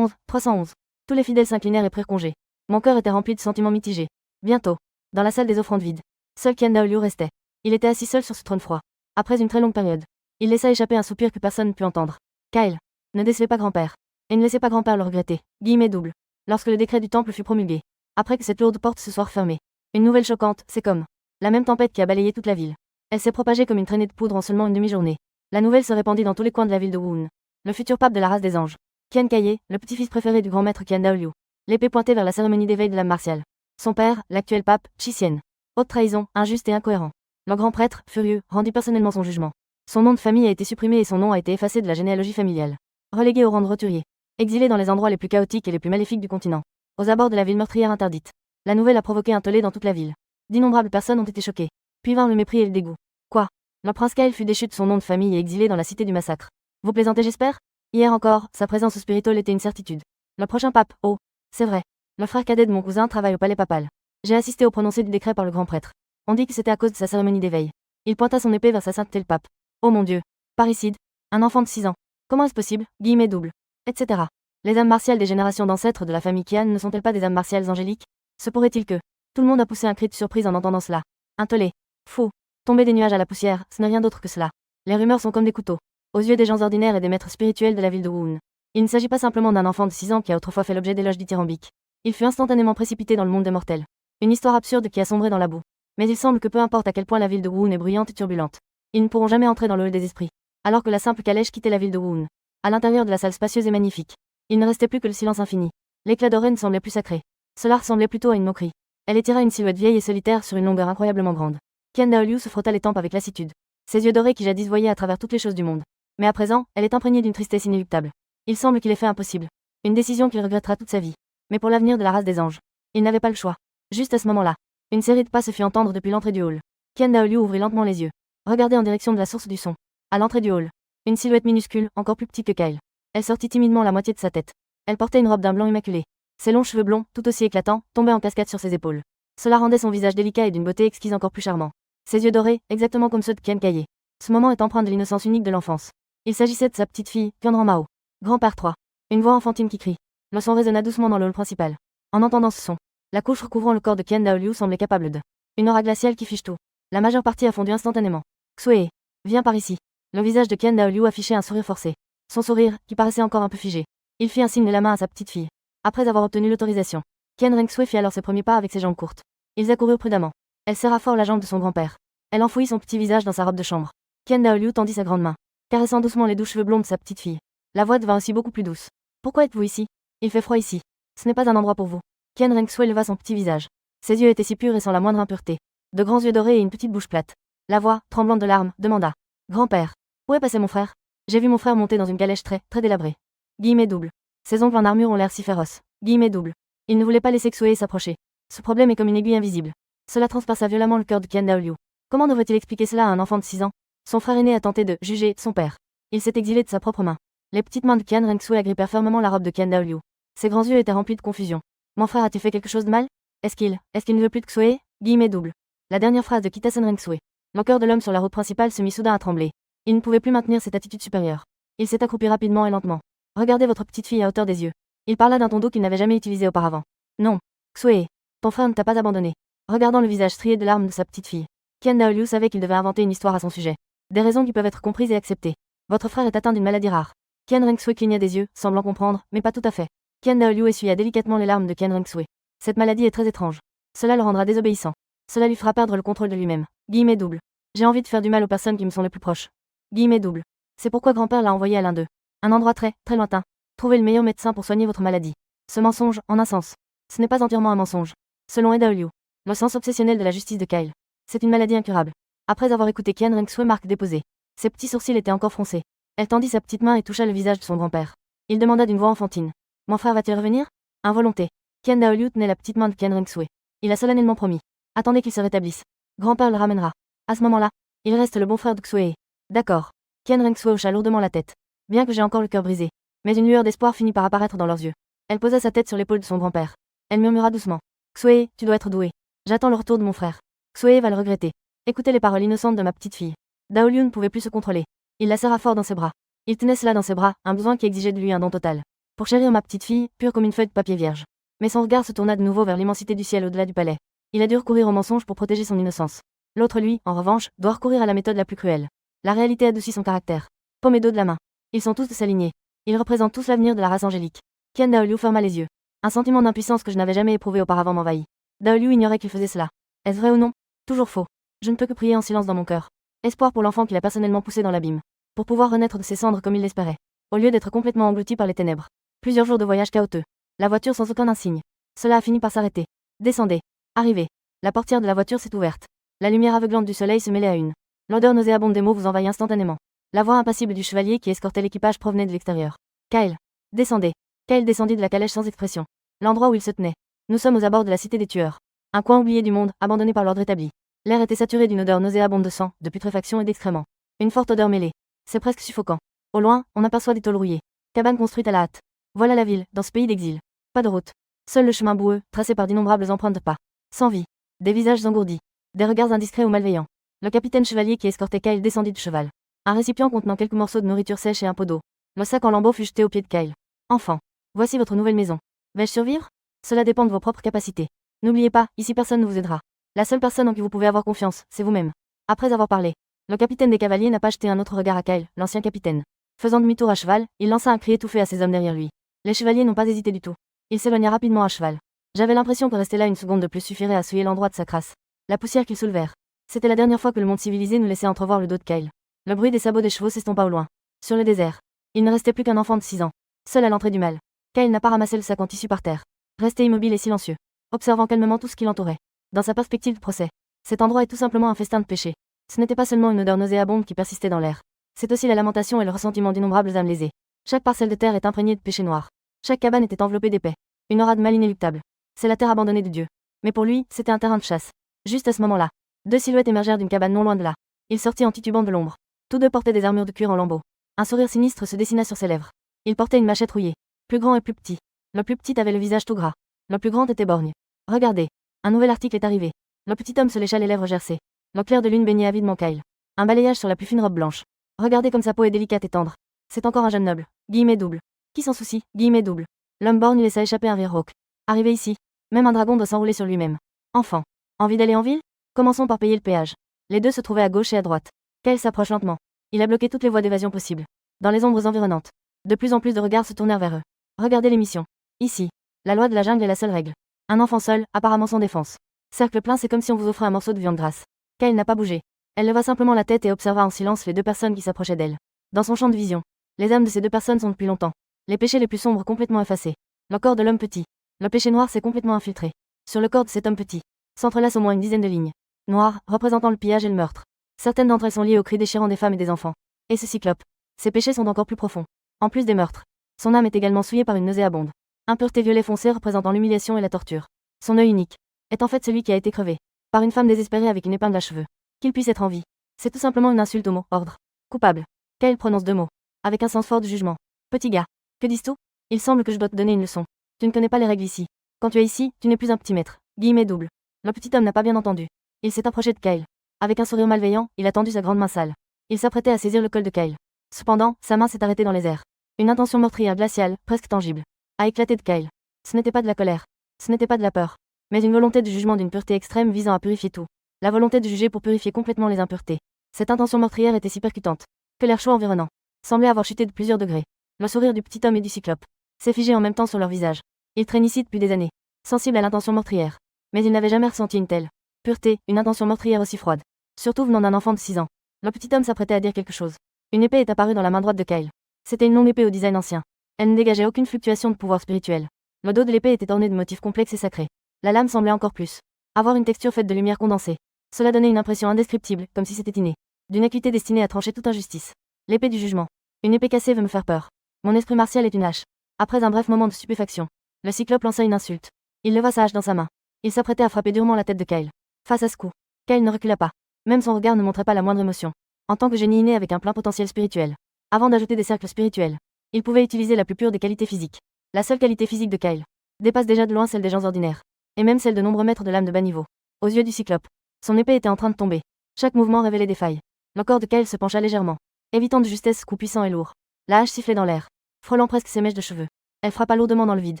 311. Tous les fidèles s'inclinèrent et prirent congé. Mon cœur était rempli de sentiments mitigés. Bientôt. Dans la salle des offrandes vides. Seul Ken Daoliu restait. Il était assis seul sur ce trône froid. Après une très longue période. Il laissa échapper un soupir que personne ne put entendre. Kyle. Ne décevez pas grand-père. Et ne laissez pas grand-père le regretter. Guillemets double. Lorsque le décret du temple fut promulgué. Après que cette lourde porte se soit refermée. Une nouvelle choquante, c'est comme la même tempête qui a balayé toute la ville. Elle s'est propagée comme une traînée de poudre en seulement une demi-journée. La nouvelle se répandit dans tous les coins de la ville de Wuun. Le futur pape de la race des anges. Qian Kaye, le petit-fils préféré du grand maître Qian Daoliu. L'épée pointée vers la cérémonie d'éveil de l'âme martiale. Son père, l'actuel pape, Chixien. Haute trahison, injuste et incohérent. Le grand prêtre, furieux, rendit personnellement son jugement. Son nom de famille a été supprimé et son nom a été effacé de la généalogie familiale. Relégué au rang de roturier. Exilé dans les endroits les plus chaotiques et les plus maléfiques du continent. Aux abords de la ville meurtrière interdite. La nouvelle a provoqué un tollé dans toute la ville. D'innombrables personnes ont été choquées. Puis vinrent le mépris et le dégoût. Quoi? Le prince Kyle fut déchu de son nom de famille et exilé dans la cité du massacre. Vous plaisantez, j'espère? Hier encore, sa présence au spirituel était une certitude. Le prochain pape, oh, c'est vrai. Le frère cadet de mon cousin travaille au palais papal. J'ai assisté au prononcé du décret par le grand prêtre. On dit que c'était à cause de sa cérémonie d'éveil. Il pointa son épée vers sa sainteté le pape. Oh mon Dieu. Parricide. Un enfant de 6 ans. Comment est-ce possible? Guillemets double. Etc. Les âmes martiales des générations d'ancêtres de la famille Qian ne sont-elles pas des âmes martiales angéliques? Se pourrait-il que... Tout le monde a poussé un cri de surprise en entendant cela. Un tollé. Fou. Tomber des nuages à la poussière, ce n'est rien d'autre que cela. Les rumeurs sont comme des couteaux. Aux yeux des gens ordinaires et des maîtres spirituels de la ville de Wuun. Il ne s'agit pas simplement d'un enfant de 6 ans qui a autrefois fait l'objet d'éloges dithyrambiques. Il fut instantanément précipité dans le monde des mortels. Une histoire absurde qui a sombré dans la boue. Mais il semble que peu importe à quel point la ville de Wuun est bruyante et turbulente. Ils ne pourront jamais entrer dans le hall des esprits. Alors que la simple calèche quittait la ville de Wuun. À l'intérieur de la salle spacieuse et magnifique. Il ne restait plus que le silence infini. L'éclat d'Oren ne semblait plus sacré. Cela ressemblait plutôt à une moquerie. Elle étira une silhouette vieille et solitaire sur une longueur incroyablement grande. Qian Daoliu se frotta les tempes avec lassitude. Ses yeux dorés qui jadis voyaient à travers toutes les choses du monde. Mais à présent, elle est imprégnée d'une tristesse inéluctable. Il semble qu'il ait fait impossible. Une décision qu'il regrettera toute sa vie. Mais pour l'avenir de la race des anges. Il n'avait pas le choix. Juste à ce moment-là, une série de pas se fit entendre depuis l'entrée du hall. Qian Daoliu ouvrit lentement les yeux. Regardait en direction de la source du son. À l'entrée du hall. Une silhouette minuscule, encore plus petite que Kyle. Elle sortit timidement la moitié de sa tête. Elle portait une robe d'un blanc immaculé. Ses longs cheveux blonds, tout aussi éclatants, tombaient en cascade sur ses épaules. Cela rendait son visage délicat et d'une beauté exquise encore plus charmant. Ses yeux dorés, exactement comme ceux de Qian Kaye. Ce moment est empreint de l'innocence unique de l'enfance. Il s'agissait de sa petite fille, Qianran Mao. Grand-père 3. Une voix enfantine qui crie. Le son résonna doucement dans le hall principal. En entendant ce son, la couche recouvrant le corps de Qian Daoliu semblait capable de. Une aura glaciale qui fiche tout. La majeure partie a fondu instantanément. Xue, viens par ici. Le visage de Qian Daoliu affichait un sourire forcé. Son sourire, qui paraissait encore un peu figé. Il fit un signe de la main à sa petite fille. Après avoir obtenu l'autorisation, Qian Rengsui fit alors ses premiers pas avec ses jambes courtes. Ils accoururent prudemment. Elle serra fort la jambe de son grand-père. Elle enfouit son petit visage dans sa robe de chambre. Qian Daoliu tendit sa grande main, caressant doucement les doux cheveux blonds de sa petite fille. La voix devint aussi beaucoup plus douce. Pourquoi êtes-vous ici? Il fait froid ici. Ce n'est pas un endroit pour vous. Qian Rengsui leva son petit visage. Ses yeux étaient si purs et sans la moindre impureté. De grands yeux dorés et une petite bouche plate. La voix, tremblante de larmes, demanda. Grand-père. Où est passé mon frère? J'ai vu mon frère monter dans une calèche très délabrée. Guillemets double. Ses ongles en armure ont l'air si féroces. Guillemets double. Il ne voulait pas laisser Xue s'approcher. Ce problème est comme une aiguille invisible. Cela transperça violemment le cœur de Qian Daoliu. Comment devrait-il expliquer cela à un enfant de 6 ans? Son frère aîné a tenté de juger son père. Il s'est exilé de sa propre main. Les petites mains de Qian Rengsui agrippèrent fermement la robe de Qian Daoliu. Ses grands yeux étaient remplis de confusion. Mon frère a-t-il fait quelque chose de mal? Est-ce qu'il ne veut plus de Xue? Guillemets double. La dernière phrase de Kitasen Rengsui. Le cœur de l'homme sur la route principale se mit soudain à trembler. Il ne pouvait plus maintenir cette attitude supérieure. Il s'est accroupi rapidement et lentement. Regardez votre petite fille à hauteur des yeux. Il parla d'un ton doux qu'il n'avait jamais utilisé auparavant. Non. Xue, ton frère ne t'a pas abandonné. Regardant le visage strié de larmes de sa petite fille, Qian Daoliu savait qu'il devait inventer une histoire à son sujet. Des raisons qui peuvent être comprises et acceptées. Votre frère est atteint d'une maladie rare. Qian Rengsui cligna des yeux, semblant comprendre, mais pas tout à fait. Qian Daoliu essuya délicatement les larmes de Qian Rengsui. Cette maladie est très étrange. Cela le rendra désobéissant. Cela lui fera perdre le contrôle de lui-même. Guillemets double. J'ai envie de faire du mal aux personnes qui me sont les plus proches. Guillemets double. C'est pourquoi grand-père l'a envoyé à l'un d'eux. Un endroit très lointain. Trouvez le meilleur médecin pour soigner votre maladie. Ce mensonge, en un sens. Ce n'est pas entièrement un mensonge. Selon Daoliu, le sens obsessionnel de la justice de Kyle. C'est une maladie incurable. Après avoir écouté Qian Rengsui marque déposée. Ses petits sourcils étaient encore froncés. Elle tendit sa petite main et toucha le visage de son grand-père. Il demanda d'une voix enfantine. Mon frère va-t-il revenir? Involonté. Qian Daoliu tenait la petite main de Qian Rengsui. Il a solennellement promis. Attendez qu'il se rétablisse. Grand-père le ramènera. À ce moment-là, il reste le bon frère de Xue. D'accord. Qian Rengsui hocha lourdement la tête. Bien que j'ai encore le cœur brisé. Mais une lueur d'espoir finit par apparaître dans leurs yeux. Elle posa sa tête sur l'épaule de son grand-père. Elle murmura doucement. Xue, tu dois être doué. J'attends le retour de mon frère. Xue va le regretter. Écoutez les paroles innocentes de ma petite fille. Daoliu ne pouvait plus se contrôler. Il la serra fort dans ses bras. Il tenait cela dans ses bras, un besoin qui exigeait de lui un don total. Pour chérir ma petite fille, pure comme une feuille de papier vierge. Mais son regard se tourna de nouveau vers l'immensité du ciel au-delà du palais. Il a dû recourir au mensonge pour protéger son innocence. L'autre lui, en revanche, doit recourir à la méthode la plus cruelle. La réalité adoucit son caractère. Pomme et dos de la main. Ils sont tous de sa lignée. Ils représentent tous l'avenir de la race angélique. Qian Daoliu ferma les yeux. Un sentiment d'impuissance que je n'avais jamais éprouvé auparavant m'envahit. Daoliu ignorait qu'il faisait cela. Est-ce vrai ou non? Toujours faux. Je ne peux que prier en silence dans mon cœur. Espoir pour l'enfant qu'il a personnellement poussé dans l'abîme. Pour pouvoir renaître de ses cendres comme il l'espérait. Au lieu d'être complètement englouti par les ténèbres. Plusieurs jours de voyage chaotique. La voiture sans aucun insigne. Cela a fini par s'arrêter. Descendez. Arrivez. La portière de la voiture s'est ouverte. La lumière aveuglante du soleil se mêlait à une. L'odeur nauséabonde des mots vous envahit instantanément. La voix impassible du chevalier qui escortait l'équipage provenait de l'extérieur. Kyle. Descendez. Kyle descendit de la calèche sans expression. L'endroit où il se tenait. Nous sommes aux abords de la cité des tueurs. Un coin oublié du monde, abandonné par l'ordre établi. L'air était saturé d'une odeur nauséabonde de sang, de putréfaction et d'excréments. Une forte odeur mêlée. C'est presque suffocant. Au loin, on aperçoit des tôles rouillées. Cabanes construites à la hâte. Voilà la ville, dans ce pays d'exil. Pas de route. Seul le chemin boueux, tracé par d'innombrables empreintes de pas. Sans vie. Des visages engourdis. Des regards indiscrets ou malveillants. Le capitaine chevalier qui escortait Kyle descendit de cheval. Un récipient contenant quelques morceaux de nourriture sèche et un pot d'eau. Le sac en lambeaux fut jeté au pied de Kyle. Enfant. Voici votre nouvelle maison. Vais-je survivre? Cela dépend de vos propres capacités. N'oubliez pas, ici personne ne vous aidera. La seule personne en qui vous pouvez avoir confiance, c'est vous-même. Après avoir parlé, le capitaine des cavaliers n'a pas jeté un autre regard à Kyle, l'ancien capitaine. Faisant demi-tour à cheval, il lança un cri étouffé à ses hommes derrière lui. Les chevaliers n'ont pas hésité du tout. Il s'éloigna rapidement à cheval. J'avais l'impression que rester là une seconde de plus suffirait à souiller l'endroit de sa crasse. La poussière qu'ils soulevèrent. C'était la dernière fois que le monde civilisé nous laissait entrevoir le dos de Kyle. Le bruit des sabots des chevaux s'estompa au loin. Sur le désert. Il ne restait plus qu'un enfant de 6 ans. Seul à l'entrée du mal. Kyle n'a pas ramassé le sac en tissu par terre. Resté immobile et silencieux. observant calmement tout ce qui l'entourait. Dans sa perspective de procès, cet endroit est tout simplement un festin de péché. Ce n'était pas seulement une odeur nauséabonde qui persistait dans l'air. C'est aussi la lamentation et le ressentiment d'innombrables âmes lésées. Chaque parcelle de terre est imprégnée de péché noir. Chaque cabane était enveloppée d'épais. Une aura de mal inéluctable. C'est la terre abandonnée de Dieu. Mais pour lui, c'était un terrain de chasse. Juste à ce moment-là, deux silhouettes émergèrent d'une cabane non loin de là. Il sortit en titubant de l'ombre. Tous deux portaient des armures de cuir en lambeaux. Un sourire sinistre se dessina sur ses lèvres. Il portait une machette rouillée. Plus grand et plus petit. Le plus petit avait le visage tout gras. Le plus grand était borgne. Regardez. Un nouvel article est arrivé. Le petit homme se lécha les lèvres gercées. Le clair de lune baignait avidement Kyle. Un balayage sur la plus fine robe blanche. Regardez comme sa peau est délicate et tendre. C'est encore un jeune noble. Guillemets double. Qui s'en soucie? Guillemets double. L'homme borgne laissa échapper un rire rauque. Arrivé ici, même un dragon doit s'enrouler sur lui-même. Enfant. Envie d'aller en ville? Commençons par payer le péage. Les deux se trouvaient à gauche et à droite. Kyle s'approche lentement. Il a bloqué toutes les voies d'évasion possibles. Dans les ombres environnantes. De plus en plus de regards se tournèrent vers eux. Regardez l'émission. Ici. La loi de la jungle est la seule règle. Un enfant seul, apparemment sans défense. Cercle plein, c'est comme si on vous offrait un morceau de viande grasse. Kyle n'a pas bougé. Elle leva simplement la tête et observa en silence les deux personnes qui s'approchaient d'elle. Dans son champ de vision, les âmes de ces deux personnes sont depuis longtemps. Les péchés les plus sombres complètement effacés. Le corps de l'homme petit. Le péché noir s'est complètement infiltré. Sur le corps de cet homme petit, s'entrelacent au moins une dizaine de lignes. Noires, représentant le pillage et le meurtre. Certaines d'entre elles sont liées aux cris déchirants des femmes et des enfants. Et ce cyclope. Ses péchés sont encore plus profonds. En plus des meurtres. Son âme est également souillée par une nauséabonde. Impureté violet foncé représentant l'humiliation et la torture. Son œil unique est en fait celui qui a été crevé. Par une femme désespérée avec une épingle à cheveux. Qu'il puisse être en vie. C'est tout simplement une insulte au mot ordre. Coupable. Kyle prononce deux mots. Avec un sens fort de jugement. Petit gars. Que dis-tu? Il semble que je dois te donner une leçon. Tu ne connais pas les règles ici. Quand tu es ici, tu n'es plus un petit maître. Guillemets double. Le petit homme n'a pas bien entendu. Il s'est approché de Kyle. Avec un sourire malveillant, il a tendu sa grande main sale. Il s'apprêtait à saisir le col de Kyle. Cependant, sa main s'est arrêtée dans les airs. Une intention meurtrière glaciale, presque tangible, a éclaté de Kyle. Ce n'était pas de la colère. Ce n'était pas de la peur. Mais une volonté de jugement d'une pureté extrême visant à purifier tout. La volonté de juger pour purifier complètement les impuretés. Cette intention meurtrière était si percutante que l'air chaud environnant semblait avoir chuté de plusieurs degrés. Le sourire du petit homme et du cyclope s'est figé en même temps sur leur visage. Ils traînent ici depuis des années, sensibles à l'intention meurtrière. Mais ils n'avaient jamais ressenti une telle pureté, une intention meurtrière aussi froide. Surtout venant d'un enfant de 6 ans. Le petit homme s'apprêtait à dire quelque chose. Une épée est apparue dans la main droite de Kyle. C'était une longue épée au design ancien. Elle ne dégageait aucune fluctuation de pouvoir spirituel. Le dos de l'épée était orné de motifs complexes et sacrés. La lame semblait encore plus avoir une texture faite de lumière condensée. Cela donnait une impression indescriptible, comme si c'était inné. D'une acuité destinée à trancher toute injustice. L'épée du jugement. Une épée cassée veut me faire peur. Mon esprit martial est une hache. Après un bref moment de stupéfaction, le cyclope lança une insulte. Il leva sa hache dans sa main. Il s'apprêtait à frapper durement la tête de Kyle. Face à ce coup, Kyle ne recula pas. Même son regard ne montrait pas la moindre émotion. En tant que génie inné avec un plein potentiel spirituel. Avant d'ajouter des cercles spirituels, il pouvait utiliser la plus pure des qualités physiques. La seule qualité physique de Kyle dépasse déjà de loin celle des gens ordinaires. Et même celle de nombreux maîtres de l'âme de bas niveau. Aux yeux du cyclope, son épée était en train de tomber. Chaque mouvement révélait des failles. Le corps de Kyle se pencha légèrement, évitant de justesse ce coup puissant et lourd. La hache sifflait dans l'air, frôlant presque ses mèches de cheveux. Elle frappa lourdement dans le vide.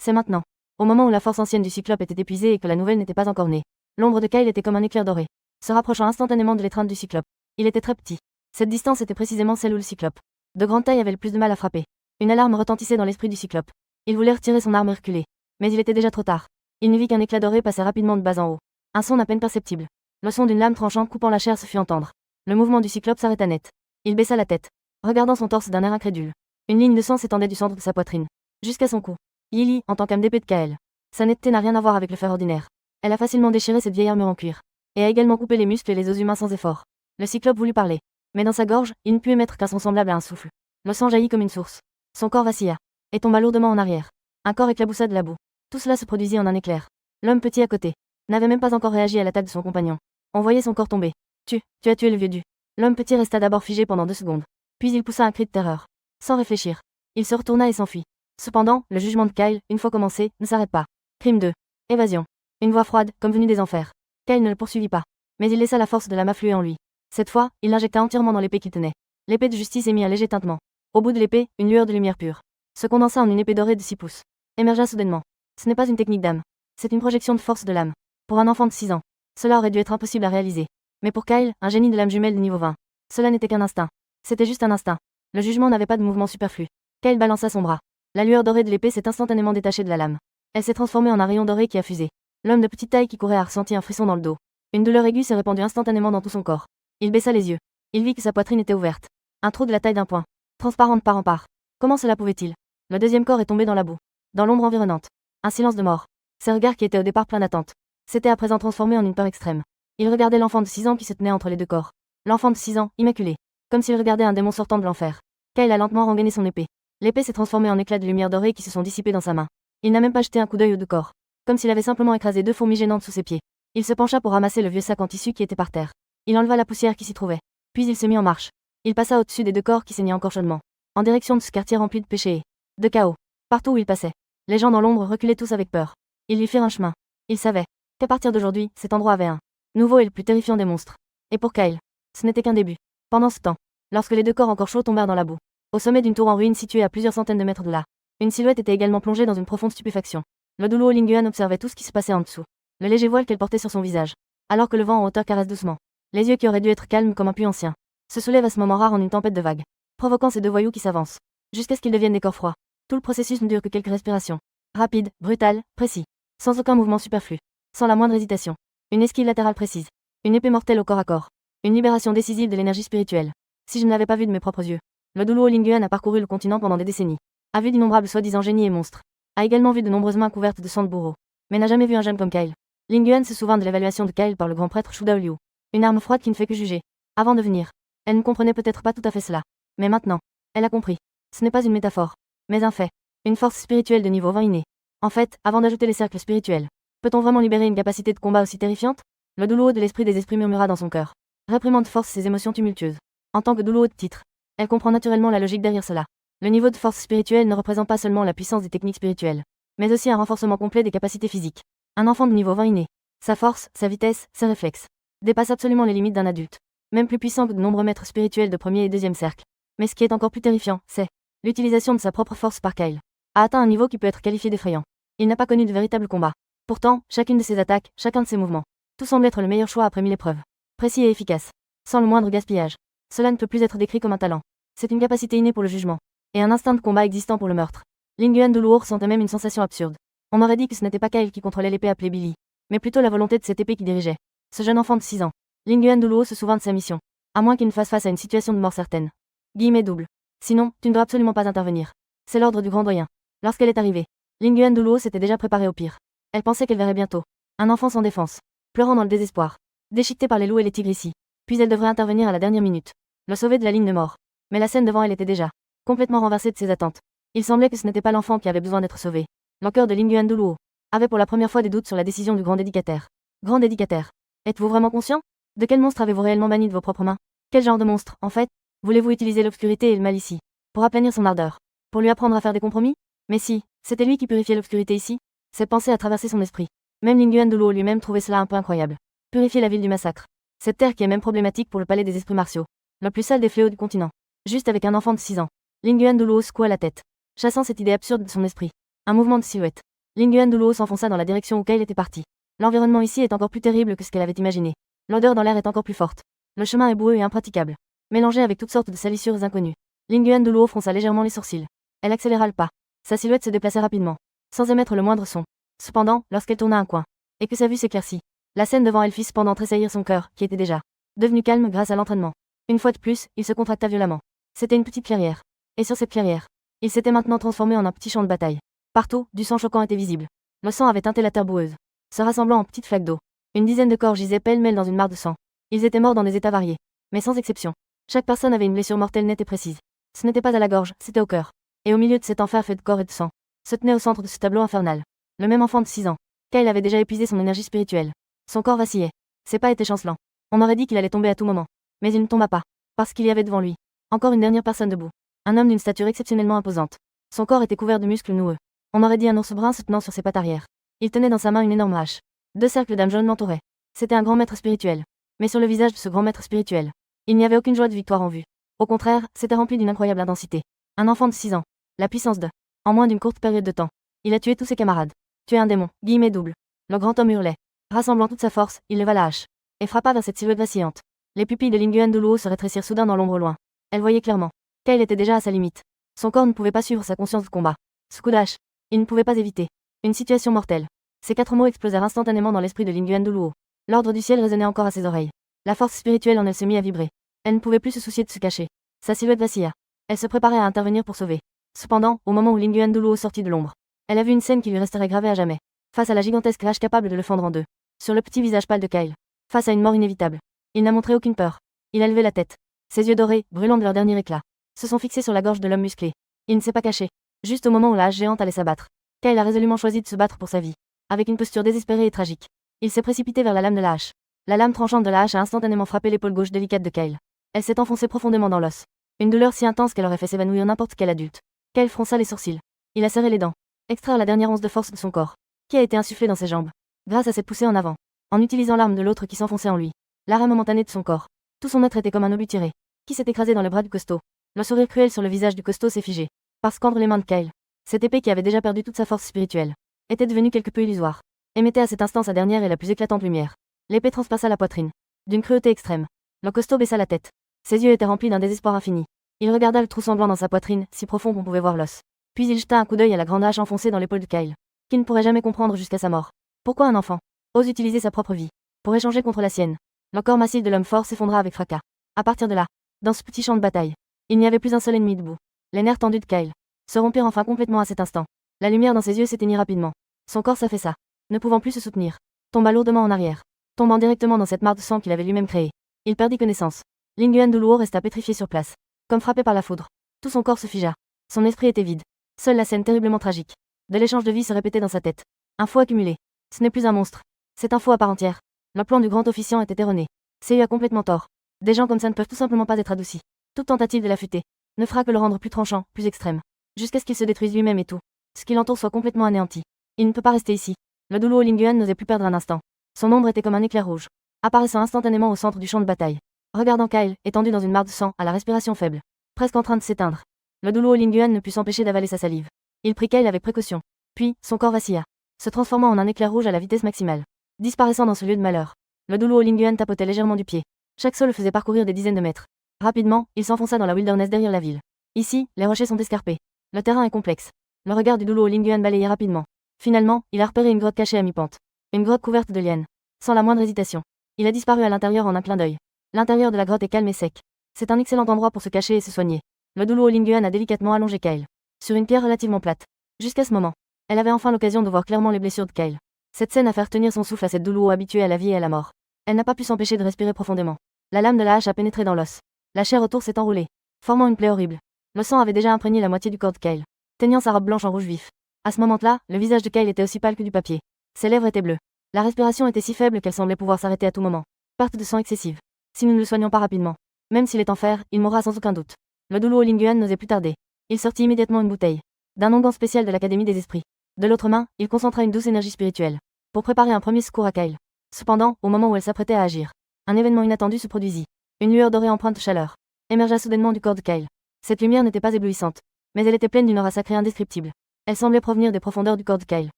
C'est maintenant. Au moment où la force ancienne du cyclope était épuisée et que la nouvelle n'était pas encore née. L'ombre de Kyle était comme un éclair doré, se rapprochant instantanément de l'étreinte du cyclope. Il était très petit. Cette distance était précisément celle où le cyclope de grande taille avait le plus de mal à frapper. Une alarme retentissait dans l'esprit du cyclope. Il voulait retirer son arme et reculer. Mais il était déjà trop tard. Il ne vit qu'un éclat doré passer rapidement de bas en haut. Un son à peine perceptible. Le son d'une lame tranchante coupant la chair se fit entendre. Le mouvement du cyclope s'arrêta net. Il baissa la tête, regardant son torse d'un air incrédule. Une ligne de sang s'étendait du centre de sa poitrine jusqu'à son cou. Lily, en tant qu'âme d'épée de Kyle. Sa netteté n'a rien à voir avec le fer ordinaire. Elle a facilement déchiré cette vieille armure en cuir. Et a également coupé les muscles et les os humains sans effort. Le cyclope voulut parler. Mais dans sa gorge, il ne put émettre qu'un son semblable à un souffle. Le sang jaillit comme une source. Son corps vacilla. Et tomba lourdement en arrière. Un corps éclaboussa de la boue. Tout cela se produisit en un éclair. L'homme petit à côté n'avait même pas encore réagi à l'attaque de son compagnon. On voyait son corps tomber. Tu as tué le vieux du. L'homme petit resta d'abord figé pendant 2 secondes. Puis il poussa un cri de terreur. Sans réfléchir. Il se retourna et s'enfuit. Cependant, le jugement de Kyle, une fois commencé, ne s'arrête pas. Crime 2. Évasion. Une voix froide, comme venue des enfers. Kyle ne le poursuivit pas. Mais il laissa la force de l'âme affluer en lui. Cette fois, il l'injecta entièrement dans l'épée qu'il tenait. L'épée de justice émit un léger tintement. Au bout de l'épée, une lueur de lumière pure se condensa en une épée dorée de 6 pouces. Émergea soudainement. Ce n'est pas une technique d'âme. C'est une projection de force de l'âme. Pour un enfant de 6 ans, cela aurait dû être impossible à réaliser. Mais pour Kyle, un génie de l'âme jumelle de niveau 20, cela n'était qu'un instinct. C'était juste un instinct. Le jugement n'avait pas de mouvement superflu. Kyle balança son bras. La lueur dorée de l'épée s'est instantanément détachée de la lame. Elle s'est transformée en un rayon doré qui a fusé. L'homme de petite taille qui courait a ressenti un frisson dans le dos. Une douleur aiguë s'est répandue instantanément dans tout son corps. Il baissa les yeux. Il vit que sa poitrine était ouverte. Un trou de la taille d'un poing. Transparent de part en part. Comment cela pouvait-il? Le deuxième corps est tombé dans la boue. Dans l'ombre environnante. Un silence de mort. Ses regards qui étaient au départ pleins d'attente s'étaient à présent transformés en une peur extrême. Il regardait l'enfant de 6 ans qui se tenait entre les deux corps. L'enfant de 6 ans, immaculé. Comme s'il regardait un démon sortant de l'enfer. Kyle a lentement rengainé son épée. L'épée s'est transformée en éclats de lumière dorée qui se sont dissipés dans sa main. Il n'a même pas jeté un coup d'œil aux deux corps. Comme s'il avait simplement écrasé 2 fourmis gênantes sous ses pieds. Il se pencha pour ramasser le vieux sac en tissu qui était par terre. Il enleva la poussière qui s'y trouvait. Puis il se mit en marche. Il passa au-dessus des deux corps qui saignaient encore chaudement. En direction de ce quartier rempli de péché et de chaos. Partout où il passait. Les gens dans l'ombre reculaient tous avec peur. Ils lui firent un chemin. Il savait qu'à partir d'aujourd'hui, cet endroit avait un nouveau et le plus terrifiant des monstres. Et pour Kyle, ce n'était qu'un début. Pendant ce temps, lorsque les deux corps encore chauds tombèrent dans la boue, au sommet d'une tour en ruine située à plusieurs centaines de mètres de là, une silhouette était également plongée dans une profonde stupéfaction. Le Duluo Linguan observait tout ce qui se passait en dessous. Le léger voile qu'elle portait sur son visage. Alors que le vent en hauteur caresse doucement. Les yeux qui auraient dû être calmes comme un puits ancien se soulèvent à ce moment rare en une tempête de vagues, provoquant ces deux voyous qui s'avancent, jusqu'à ce qu'ils deviennent des corps froids. Tout le processus ne dure que quelques respirations. Rapide, brutal, précis. Sans aucun mouvement superflu. Sans la moindre hésitation. Une esquive latérale précise. Une épée mortelle au corps à corps. Une libération décisive de l'énergie spirituelle. Si je ne l'avais pas vu de mes propres yeux. Le Duluo Linguan a parcouru le continent pendant des décennies. A vu d'innombrables soi-disant génies et monstres. A également vu de nombreuses mains couvertes de sang de bourreaux. Mais n'a jamais vu un jeune comme Kyle. Linguan se souvint de l'évaluation de Kyle par le grand prêtre Shu Daoliu. Une arme froide qui ne fait que juger. Avant de venir. Elle ne comprenait peut-être pas tout à fait cela. Mais maintenant, elle a compris. Ce n'est pas une métaphore, mais un fait. Une force spirituelle de niveau 20 innée. En fait, avant d'ajouter les cercles spirituels, peut-on vraiment libérer une capacité de combat aussi terrifiante? Le Duluo de l'esprit des esprits murmura dans son cœur. Réprimant de force ses émotions tumultueuses. En tant que Duluo de titre, elle comprend naturellement la logique derrière cela. Le niveau de force spirituelle ne représente pas seulement la puissance des techniques spirituelles, mais aussi un renforcement complet des capacités physiques. Un enfant de niveau 20 inné. Sa force, sa vitesse, ses réflexes dépassent absolument les limites d'un adulte. Même plus puissant que de nombreux maîtres spirituels de premier et deuxième cercle. Mais ce qui est encore plus terrifiant, c'est l'utilisation de sa propre force par Kyle. A atteint un niveau qui peut être qualifié d'effrayant. Il n'a pas connu de véritable combat. Pourtant, chacune de ses attaques, chacun de ses mouvements, tout semble être le meilleur choix après 1000 épreuves. Précis et efficace. Sans le moindre gaspillage. Cela ne peut plus être décrit comme un talent. C'est une capacité innée pour le jugement. Et un instinct de combat existant pour le meurtre. Linguan Duluo ressentait même une sensation absurde. On aurait dit que ce n'était pas Kyle qui contrôlait l'épée appelée Billy, mais plutôt la volonté de cette épée qui dirigeait. Ce jeune enfant de 6 ans. Linguan Duluo se souvint de sa mission. À moins qu'il ne fasse face à une situation de mort certaine. Guillemets double. Sinon, tu ne dois absolument pas intervenir. C'est l'ordre du grand doyen. Lorsqu'elle est arrivée, Linguan Duluo s'était déjà préparée au pire. Elle pensait qu'elle verrait bientôt un enfant sans défense, pleurant dans le désespoir, déchiqueté par les loups et les tigres ici. Puis elle devrait intervenir à la dernière minute, le sauver de la ligne de mort. Mais la scène devant elle était déjà complètement renversée de ses attentes. Il semblait que ce n'était pas l'enfant qui avait besoin d'être sauvé. L'encoeur de Linguan Duluo avait pour la première fois des doutes sur la décision du grand dédicataire. Grand dédicataire. Êtes-vous vraiment conscient? De quel monstre avez-vous réellement banni de vos propres mains? Quel genre de monstre, en fait? Voulez-vous utiliser l'obscurité et le mal ici pour aplanir son ardeur? Pour lui apprendre à faire des compromis? Mais si, c'était lui qui purifiait l'obscurité ici. Cette pensée a traversé son esprit. Même Linguan Duluo lui-même trouvait cela un peu incroyable. Purifier la ville du massacre. Cette terre qui est même problématique pour le palais des esprits martiaux. Le plus sale des fléaux du continent. Juste avec un enfant de 6 ans. Linguan Duluo secoua la tête, chassant cette idée absurde de son esprit. Un mouvement de silhouette. Linguan Duluo s'enfonça dans la direction où Kyle était parti. L'environnement ici est encore plus terrible que ce qu'elle avait imaginé. L'odeur dans l'air est encore plus forte. Le chemin est boueux et impraticable. Mélangé avec toutes sortes de salissures inconnues. Linguan Duluo fronça légèrement les sourcils. Elle accéléra le pas. Sa silhouette se déplaçait rapidement, sans émettre le moindre son. Cependant, lorsqu'elle tourna un coin, et que sa vue s'éclaircit, la scène devant elle fit cependant tressaillir son cœur, qui était déjà devenu calme grâce à l'entraînement. Une fois de plus, il se contracta violemment. C'était une petite clairière. Et sur cette clairière, il s'était maintenant transformé en un petit champ de bataille. Partout, du sang choquant était visible. Le sang avait teinté la terre boueuse, se rassemblant en petites flaques d'eau. Une dizaine de corps gisaient pêle-mêle dans une mare de sang. Ils étaient morts dans des états variés, mais sans exception. Chaque personne avait une blessure mortelle nette et précise. Ce n'était pas à la gorge, c'était au cœur. Et au milieu de cet enfer fait de corps et de sang, se tenait au centre de ce tableau infernal le même enfant de 6 ans. Kyle avait déjà épuisé son énergie spirituelle. Son corps vacillait. Ses pas étaient chancelants. On aurait dit qu'il allait tomber à tout moment. Mais il ne tomba pas. Parce qu'il y avait devant lui encore une dernière personne debout. Un homme d'une stature exceptionnellement imposante. Son corps était couvert de muscles noueux. On aurait dit un ours brun se tenant sur ses pattes arrière. Il tenait dans sa main une énorme hache. 2 cercles d'âme jaune l'entouraient. C'était un grand maître spirituel. Mais sur le visage de ce grand maître spirituel, il n'y avait aucune joie de victoire en vue. Au contraire, c'était rempli d'une incroyable intensité. Un enfant de 6 ans. La puissance de. En moins d'une courte période de temps. Il a tué tous ses camarades. Tué un démon. Guillemets double. Le grand homme hurlait. Rassemblant toute sa force, il leva la hache. Et frappa vers cette silhouette vacillante. Les pupilles de Linguan Duluo se rétrécirent soudain dans l'ombre au loin. Elle voyait clairement. Kyle était déjà à sa limite. Son corps ne pouvait pas suivre sa conscience de combat. Ce coup d'hache. Il ne pouvait pas éviter. Une situation mortelle. Ces 4 mots explosèrent instantanément dans l'esprit de Linguan Duluo. L'ordre du ciel résonnait encore à ses oreilles. La force spirituelle en elle se mit à vibrer. Elle ne pouvait plus se soucier de se cacher. Sa silhouette vacilla. Elle se préparait à intervenir pour sauver. Cependant, au moment où Linguan Duluo sortit de l'ombre, elle a vu une scène qui lui resterait gravée à jamais. Face à la gigantesque hache capable de le fendre en deux. Sur le petit visage pâle de Kyle. Face à une mort inévitable. Il n'a montré aucune peur. Il a levé la tête. Ses yeux dorés, brûlants de leur dernier éclat, se sont fixés sur la gorge de l'homme musclé. Il ne s'est pas caché. Juste au moment où la hache géante allait s'abattre. Kyle a résolument choisi de se battre pour sa vie. Avec une posture désespérée et tragique. Il s'est précipité vers la lame de la hache. La lame tranchante de la hache a instantanément frappé l'épaule gauche délicate de Kyle. Elle s'est enfoncée profondément dans l'os. Une douleur si intense qu'elle aurait fait s'évanouir n'importe quel adulte. Kyle fronça les sourcils. Il a serré les dents. Extraire la dernière once de force de son corps, qui a été insufflée dans ses jambes. Grâce à cette poussée en avant. En utilisant l'arme de l'autre qui s'enfonçait en lui. L'arrêt momentané de son corps. Tout son être était comme un obus tiré, qui s'est écrasé dans le bras du costaud. Le sourire cruel sur le visage du costaud s'est figé. Parce qu'entre les mains de Kyle, cette épée qui avait déjà perdu toute sa force spirituelle, était devenue quelque peu illusoire. Émettait à cet instant sa dernière et la plus éclatante lumière. L'épée transperça la poitrine. D'une cruauté extrême. Le costaud baissa la tête. Ses yeux étaient remplis d'un désespoir infini. Il regarda le trou sanglant dans sa poitrine, si profond qu'on pouvait voir l'os. Puis il jeta un coup d'œil à la grande hache enfoncée dans l'épaule de Kyle, qui ne pourrait jamais comprendre jusqu'à sa mort. Pourquoi un enfant ose utiliser sa propre vie pour échanger contre la sienne? Le corps massif de l'homme fort s'effondra avec fracas. À partir de là, dans ce petit champ de bataille, il n'y avait plus un seul ennemi debout. Les nerfs tendus de Kyle se rompirent enfin complètement à cet instant. La lumière dans ses yeux s'éteignit rapidement. Son corps s'affaissa, ne pouvant plus se soutenir, tomba lourdement en arrière, tombant directement dans cette mare de sang qu'il avait lui-même créée. Il perdit connaissance. Linguan Duluo resta pétrifié sur place, comme frappé par la foudre. Tout son corps se figea. Son esprit était vide. Seule la scène terriblement tragique de l'échange de vie se répétait dans sa tête. Un faux accumulé. Ce n'est plus un monstre. C'est un faux à part entière. Le plan du grand officiant était erroné. CU a complètement tort. Des gens comme ça ne peuvent tout simplement pas être adoucis. Toute tentative de l'affûter ne fera que le rendre plus tranchant, plus extrême, jusqu'à ce qu'il se détruise lui-même et tout. Ce qui l'entoure soit complètement anéanti. Il ne peut pas rester ici. Le Duluo Linguan n'osait plus perdre un instant. Son ombre était comme un éclair rouge, apparaissant instantanément au centre du champ de bataille. Regardant Kyle, étendu dans une mare de sang, à la respiration faible, presque en train de s'éteindre. Le Duluo Linguan ne put s'empêcher d'avaler sa salive. Il prit Kyle avec précaution. Puis, son corps vacilla, se transformant en un éclair rouge à la vitesse maximale. Disparaissant dans ce lieu de malheur. Le Duluo Linguan tapotait légèrement du pied. Chaque saut le faisait parcourir des dizaines de mètres. Rapidement, il s'enfonça dans la wilderness derrière la ville. Ici, les rochers sont escarpés. Le terrain est complexe. Le regard du Duluo Linguan balayait rapidement. Finalement, il a repéré une grotte cachée à mi-pente. Une grotte couverte de lianes. Sans la moindre hésitation. Il a disparu à l'intérieur en un clin d'œil. L'intérieur de la grotte est calme et sec. C'est un excellent endroit pour se cacher et se soigner. Le Duluo Linguan a délicatement allongé Kyle sur une pierre relativement plate. Jusqu'à ce moment, elle avait enfin l'occasion de voir clairement les blessures de Kyle. Cette scène a fait retenir son souffle à cette Duluo habituée à la vie et à la mort. Elle n'a pas pu s'empêcher de respirer profondément. La lame de la hache a pénétré dans l'os. La chair autour s'est enroulée, formant une plaie horrible. Le sang avait déjà imprégné la moitié du corps de Kyle, teignant sa robe blanche en rouge vif. À ce moment-là, le visage de Kyle était aussi pâle que du papier. Ses lèvres étaient bleues. La respiration était si faible qu'elle semblait pouvoir s'arrêter à tout moment. Perte de sang excessive. Si nous ne le soignons pas rapidement, même s'il est en fer, il mourra sans aucun doute. Le Duluo Linguan n'osait plus tarder. Il sortit immédiatement une bouteille, d'un onguent spécial de l'Académie des Esprits. De l'autre main, il concentra une douce énergie spirituelle, pour préparer un premier secours à Kyle. Cependant, au moment où elle s'apprêtait à agir, un événement inattendu se produisit. Une lueur dorée empreinte de chaleur émergea soudainement du corps de Kyle. Cette lumière n'était pas éblouissante, mais elle était pleine d'une aura sacrée indescriptible. Elle semblait provenir des profondeurs du corps de Kyle.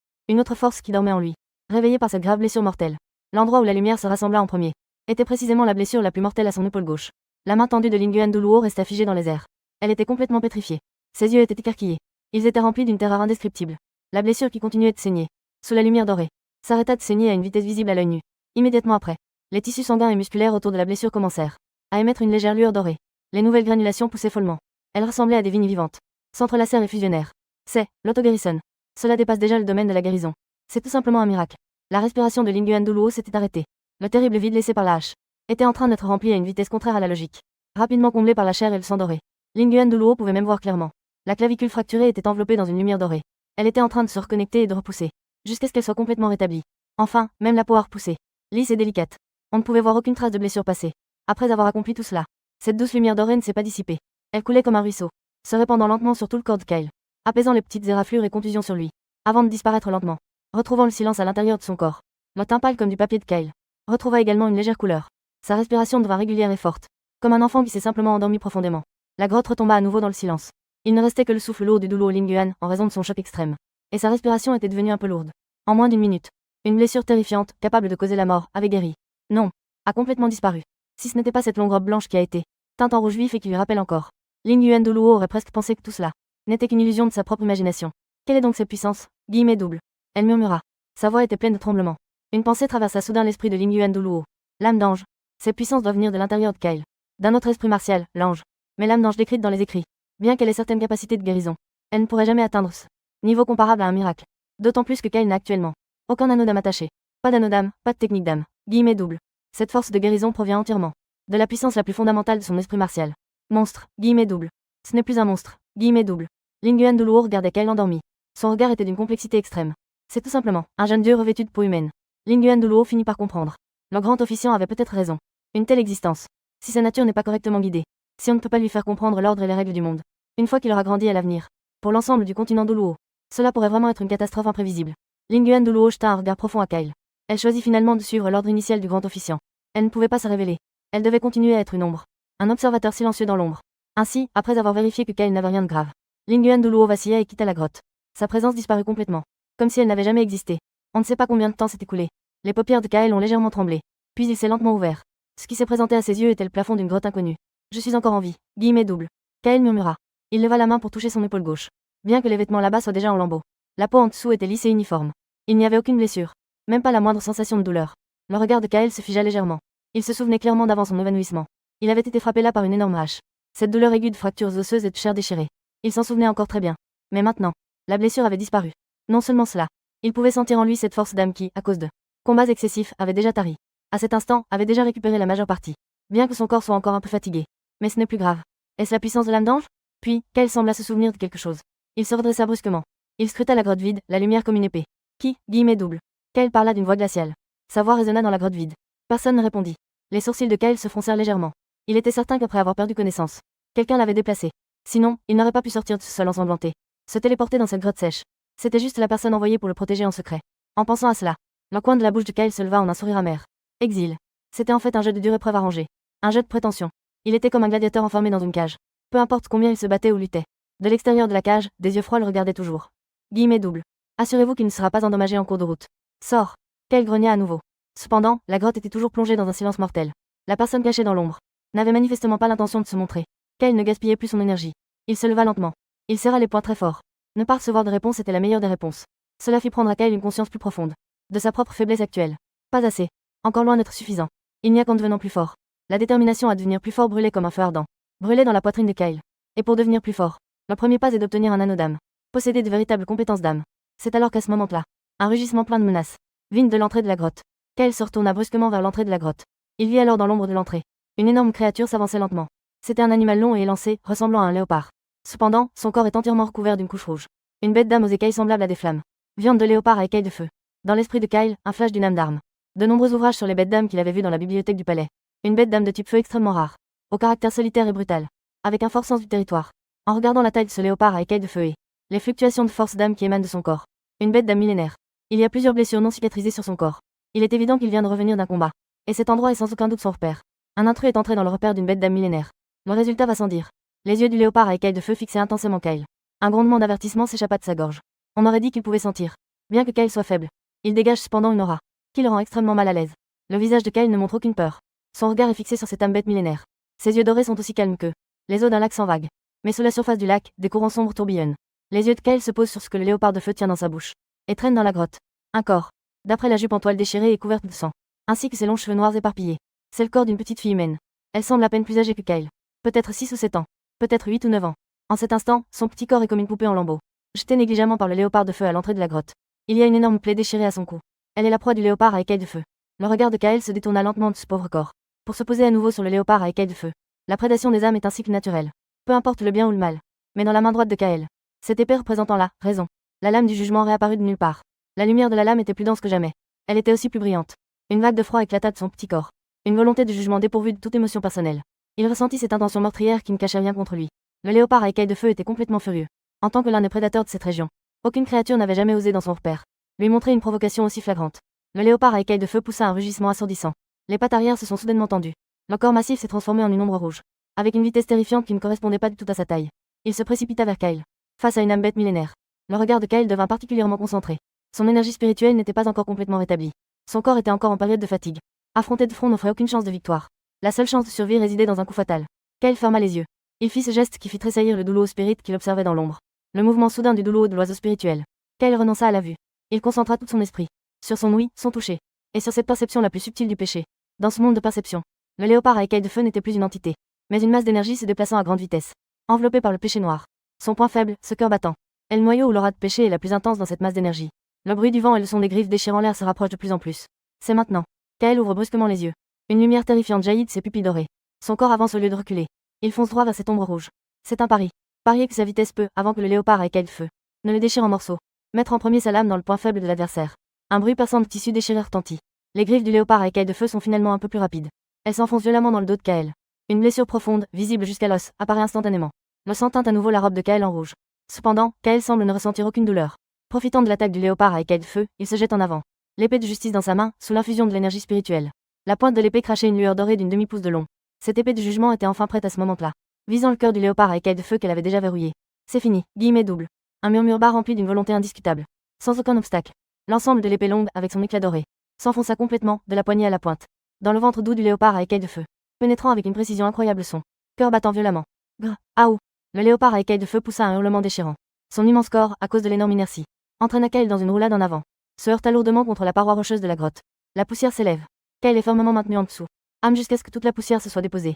Une autre force qui dormait en lui, réveillée par cette grave blessure mortelle. L'endroit où la lumière se rassembla en premier était précisément la blessure la plus mortelle à son épaule gauche. La main tendue de Linguan Duluo resta figée dans les airs. Elle était complètement pétrifiée. Ses yeux étaient écarquillés. Ils étaient remplis d'une terreur indescriptible. La blessure qui continuait de saigner, sous la lumière dorée, s'arrêta de saigner à une vitesse visible à l'œil nu. Immédiatement après, les tissus sanguins et musculaires autour de la blessure commencèrent à émettre une légère lueur dorée. Les nouvelles granulations poussaient follement. Elles ressemblaient à des vignes vivantes, s'entrelacèrent et fusionnèrent. C'est l'auto-guérison. Cela dépasse déjà le domaine de la guérison. C'est tout simplement un miracle. La respiration de Linguan Duluo s'était arrêtée. Le terrible vide laissé par la hache était en train d'être rempli à une vitesse contraire à la logique. Rapidement comblé par la chair et le sang doré. Linguan Duluo pouvait même voir clairement. La clavicule fracturée était enveloppée dans une lumière dorée. Elle était en train de se reconnecter et de repousser, jusqu'à ce qu'elle soit complètement rétablie. Enfin, même la peau a repoussé, lisse et délicate. On ne pouvait voir aucune trace de blessure passée. Après avoir accompli tout cela, cette douce lumière dorée ne s'est pas dissipée. Elle coulait comme un ruisseau, se répandant lentement sur tout le corps de Kyle, apaisant les petites éraflures et contusions sur lui, avant de disparaître lentement, retrouvant le silence à l'intérieur de son corps. Le teint pâle comme du papier de Kyle retrouva également une légère couleur. Sa respiration devint régulière et forte, comme un enfant qui s'est simplement endormi profondément. La grotte retomba à nouveau dans le silence. Il ne restait que le souffle lourd du Duluo Linguan en raison de son choc extrême. Et sa respiration était devenue un peu lourde. En moins d'une minute, une blessure terrifiante, capable de causer la mort, avait guéri. Non, a complètement disparu. Si ce n'était pas cette longue robe blanche qui a été teinte en rouge vif et qui lui rappelle encore. Linguan Duluo aurait presque pensé que tout cela n'était qu'une illusion de sa propre imagination. Quelle est donc cette puissance? Guillemets double. Elle murmura. Sa voix était pleine de tremblements. Une pensée traversa soudain l'esprit de Linguan Duluo. L'âme d'ange. Ces puissances doivent venir de l'intérieur de Kyle. D'un autre esprit martial, l'ange. Mais l'âme d'ange décrite dans les écrits, bien qu'elle ait certaines capacités de guérison, elle ne pourrait jamais atteindre ce niveau comparable à un miracle. D'autant plus que Kyle n'a actuellement Aucun anneau d'âme attaché. Pas d'anneau d'âme, pas de technique d'âme. Guillemets double. Cette force de guérison provient entièrement de la puissance la plus fondamentale de son esprit martial. Monstre, guillemets double. Ce n'est plus un monstre, guillemets double. Linguan de Luo regardait Kyle endormi. Son regard était d'une complexité extrême. C'est tout simplement un jeune dieu revêtu de peau humaine. Linguan de Luo finit par comprendre. Le grand officiant avait peut-être raison. Une telle existence. Si sa nature n'est pas correctement guidée. Si on ne peut pas lui faire comprendre l'ordre et les règles du monde. Une fois qu'il aura grandi à l'avenir. Pour l'ensemble du continent d'Uluo. Cela pourrait vraiment être une catastrophe imprévisible. Linguan de Luo jeta un regard profond à Kyle. Elle choisit finalement de suivre l'ordre initial du grand officiant. Elle ne pouvait pas se révéler. Elle devait continuer à être une ombre. Un observateur silencieux dans l'ombre. Ainsi, après avoir vérifié que Kyle n'avait rien de grave. Linguan de Luo vacilla et quitta la grotte. Sa présence disparut complètement. Comme si elle n'avait jamais existé. On ne sait pas combien de temps s'est écoulé. Les paupières de Kyle ont légèrement tremblé. Puis il s'est lentement ouvert. Ce qui s'est présenté à ses yeux était le plafond d'une grotte inconnue. Je suis encore en vie. Guillemets double. Kyle murmura. Il leva la main pour toucher son épaule gauche. Bien que les vêtements là-bas soient déjà en lambeaux. La peau en dessous était lisse et uniforme. Il n'y avait aucune blessure. Même pas la moindre sensation de douleur. Le regard de Kyle se figea légèrement. Il se souvenait clairement d'avant son évanouissement. Il avait été frappé là par une énorme hache. Cette douleur aiguë de fractures osseuses et de chair déchirée. Il s'en souvenait encore très bien. Mais maintenant, la blessure avait disparu. Non seulement cela. Il pouvait sentir en lui cette force d'âme qui, à cause de combats excessifs, avait déjà tari. À cet instant, avait déjà récupéré la majeure partie. Bien que son corps soit encore un peu fatigué. Mais ce n'est plus grave. Est-ce la puissance de l'âme d'ange? Puis, Kyle sembla se souvenir de quelque chose. Il se redressa brusquement. Il scruta la grotte vide, la lumière comme une épée. Qui, guillemets double. Kyle parla d'une voix glaciale. Sa voix résonna dans la grotte vide. Personne ne répondit. Les sourcils de Kyle se froncèrent légèrement. Il était certain qu'après avoir perdu connaissance, quelqu'un l'avait déplacé. Sinon, il n'aurait pas pu sortir de ce sol ensanglanté. Se téléporter dans cette grotte sèche. C'était juste la personne envoyée pour le protéger en secret. En pensant à cela, le coin de la bouche de Kyle se leva en un sourire amer. Exil. C'était en fait un jeu de dure épreuve arrangé. Un jeu de prétention. Il était comme un gladiateur enfermé dans une cage. Peu importe combien il se battait ou luttait. De l'extérieur de la cage, des yeux froids le regardaient toujours. Guillemets double. Assurez-vous qu'il ne sera pas endommagé en cours de route. Sors. Kyle grogna à nouveau. Cependant, la grotte était toujours plongée dans un silence mortel. La personne cachée dans l'ombre n'avait manifestement pas l'intention de se montrer. Kyle ne gaspillait plus son énergie. Il se leva lentement. Il serra les poings très fort. Ne pas recevoir de réponse était la meilleure des réponses. Cela fit prendre à Kyle une conscience plus profonde. De sa propre faiblesse actuelle. Pas assez. Encore loin d'être suffisant. Il n'y a qu'en devenant plus fort. La détermination à devenir plus fort brûlait comme un feu ardent. Brûlait dans la poitrine de Kyle. Et pour devenir plus fort, le premier pas est d'obtenir un anneau d'âme. Posséder de véritables compétences d'âme. C'est alors qu'à ce moment-là, un rugissement plein de menaces vint de l'entrée de la grotte. Kyle se retourna brusquement vers l'entrée de la grotte. Il vit alors dans l'ombre de l'entrée. Une énorme créature s'avançait lentement. C'était un animal long et élancé, ressemblant à un léopard. Cependant, son corps est entièrement recouvert d'une couche rouge. Une bête d'âme aux écailles semblables à des flammes. Viande de léopard à écailles de feu. Dans l'esprit de Kyle, un flash d'une âme d'arme. De nombreux ouvrages sur les bêtes d'âme qu'il avait vus dans la bibliothèque du palais. Une bête d'âme de type feu extrêmement rare. Au caractère solitaire et brutal. Avec un fort sens du territoire. En regardant la taille de ce léopard à écailles de feu et les fluctuations de force d'âme qui émanent de son corps. Une bête d'âme millénaire. Il y a plusieurs blessures non cicatrisées sur son corps. Il est évident qu'il vient de revenir d'un combat. Et cet endroit est sans aucun doute son repère. Un intrus est entré dans le repère d'une bête d'âme millénaire. Le résultat va sans dire. Les yeux du léopard à écailles de feu fixaient intensément Kyle. Un grondement d'avertissement s'échappa de sa gorge. On aurait dit qu'il pouvait sentir. Bien que Kyle soit faible. Il dégage cependant une aura. Qui le rend extrêmement mal à l'aise. Le visage de Kyle ne montre aucune peur. Son regard est fixé sur cette âme bête millénaire. Ses yeux dorés sont aussi calmes que les eaux d'un lac sans vagues. Mais sous la surface du lac, des courants sombres tourbillonnent. Les yeux de Kyle se posent sur ce que le léopard de feu tient dans sa bouche. Et traîne dans la grotte. Un corps. D'après la jupe en toile déchirée et couverte de sang. Ainsi que ses longs cheveux noirs éparpillés. C'est le corps d'une petite fille humaine. Elle semble à peine plus âgée que Kyle. Peut-être 6 ou 7 ans. Peut-être 8 ou 9 ans. En cet instant, son petit corps est comme une poupée en lambeaux. Jeté négligemment par le léopard de feu à l'entrée de la grotte. Il y a une énorme plaie déchirée à son cou. Elle est la proie du léopard à écailles de feu. Le regard de Kyle se détourna lentement de ce pauvre corps. Pour se poser à nouveau sur le léopard à écailles de feu. La prédation des âmes est un cycle naturel. Peu importe le bien ou le mal. Mais dans la main droite de Kyle. Cette épée représentant la raison. La lame du jugement réapparut de nulle part. La lumière de la lame était plus dense que jamais. Elle était aussi plus brillante. Une vague de froid éclata de son petit corps. Une volonté de jugement dépourvue de toute émotion personnelle. Il ressentit cette intention meurtrière qui ne cachait rien contre lui. Le léopard à écailles de feu était complètement furieux. En tant que l'un des prédateurs de cette région. Aucune créature n'avait jamais osé dans son repère lui montrer une provocation aussi flagrante. Le léopard à écailles de feu poussa un rugissement assourdissant. Les pattes arrière se sont soudainement tendues. Le corps massif s'est transformé en une ombre rouge. Avec une vitesse terrifiante qui ne correspondait pas du tout à sa taille. Il se précipita vers Kyle. Face à une âme bête millénaire. Le regard de Kyle devint particulièrement concentré. Son énergie spirituelle n'était pas encore complètement rétablie. Son corps était encore en période de fatigue. Affronter de front n'offrait aucune chance de victoire. La seule chance de survie résidait dans un coup fatal. Kyle ferma les yeux. Il fit ce geste qui fit tressaillir le douloureux spirit qu'il observait dans l'ombre. Le mouvement soudain du douloureux de l'oiseau spirituel. Kyle renonça à la vue. Il concentra tout son esprit. Sur son ouïe, son toucher. Et sur cette perception la plus subtile du péché. Dans ce monde de perception, le léopard à écailles de feu n'était plus une entité. Mais une masse d'énergie se déplaçant à grande vitesse. Enveloppée par le péché noir. Son point faible, ce cœur battant. Est le noyau où l'aura de péché est la plus intense dans cette masse d'énergie. Le bruit du vent et le son des griffes déchirant l'air se rapprochent de plus en plus. C'est maintenant. Kael ouvre brusquement les yeux. Une lumière terrifiante jaillit de ses pupilles dorées. Son corps avance au lieu de reculer. Il fonce droit vers cette ombre rouge. C'est un pari. Parier que sa vitesse peut, avant que le léopard écaille de feu, ne le déchire en morceaux. Mettre en premier sa lame dans le point faible de l'adversaire. Un bruit perçant de tissu déchiré retentit. Les griffes du léopard à écaille de feu sont finalement un peu plus rapides. Elles s'enfoncent violemment dans le dos de Kael. Une blessure profonde, visible jusqu'à l'os, apparaît instantanément. Le sang teinte à nouveau la robe de Kael en rouge. Cependant, Kael semble ne ressentir aucune douleur. Profitant de l'attaque du léopard à écaille de feu, il se jette en avant. L'épée de justice dans sa main, sous l'infusion de l'énergie spirituelle. La pointe de l'épée crachait une lueur dorée d'une demi-pouce de long. Cette épée de jugement était enfin prête à ce moment-là. Visant le cœur du léopard à écaille de feu qu'elle avait déjà verrouillé. C'est fini, guillemets double. Un murmure bas rempli d'une volonté indiscutable. Sans aucun obstacle. L'ensemble de l'épée longue, avec son éclat doré, s'enfonça complètement, de la poignée à la pointe, dans le ventre doux du léopard à écaille de feu, pénétrant avec une précision incroyable son. Cœur battant violemment. Grrr, aou. Le léopard à écaille de feu poussa un hurlement déchirant. Son immense corps, à cause de l'énorme inertie, entraîna Kael dans une roulade en avant. Se heurta lourdement contre la paroi rocheuse de la grotte. La poussière s'élève. Kael est fermement maintenu en dessous. Âme jusqu'à ce que toute la poussière se soit déposée.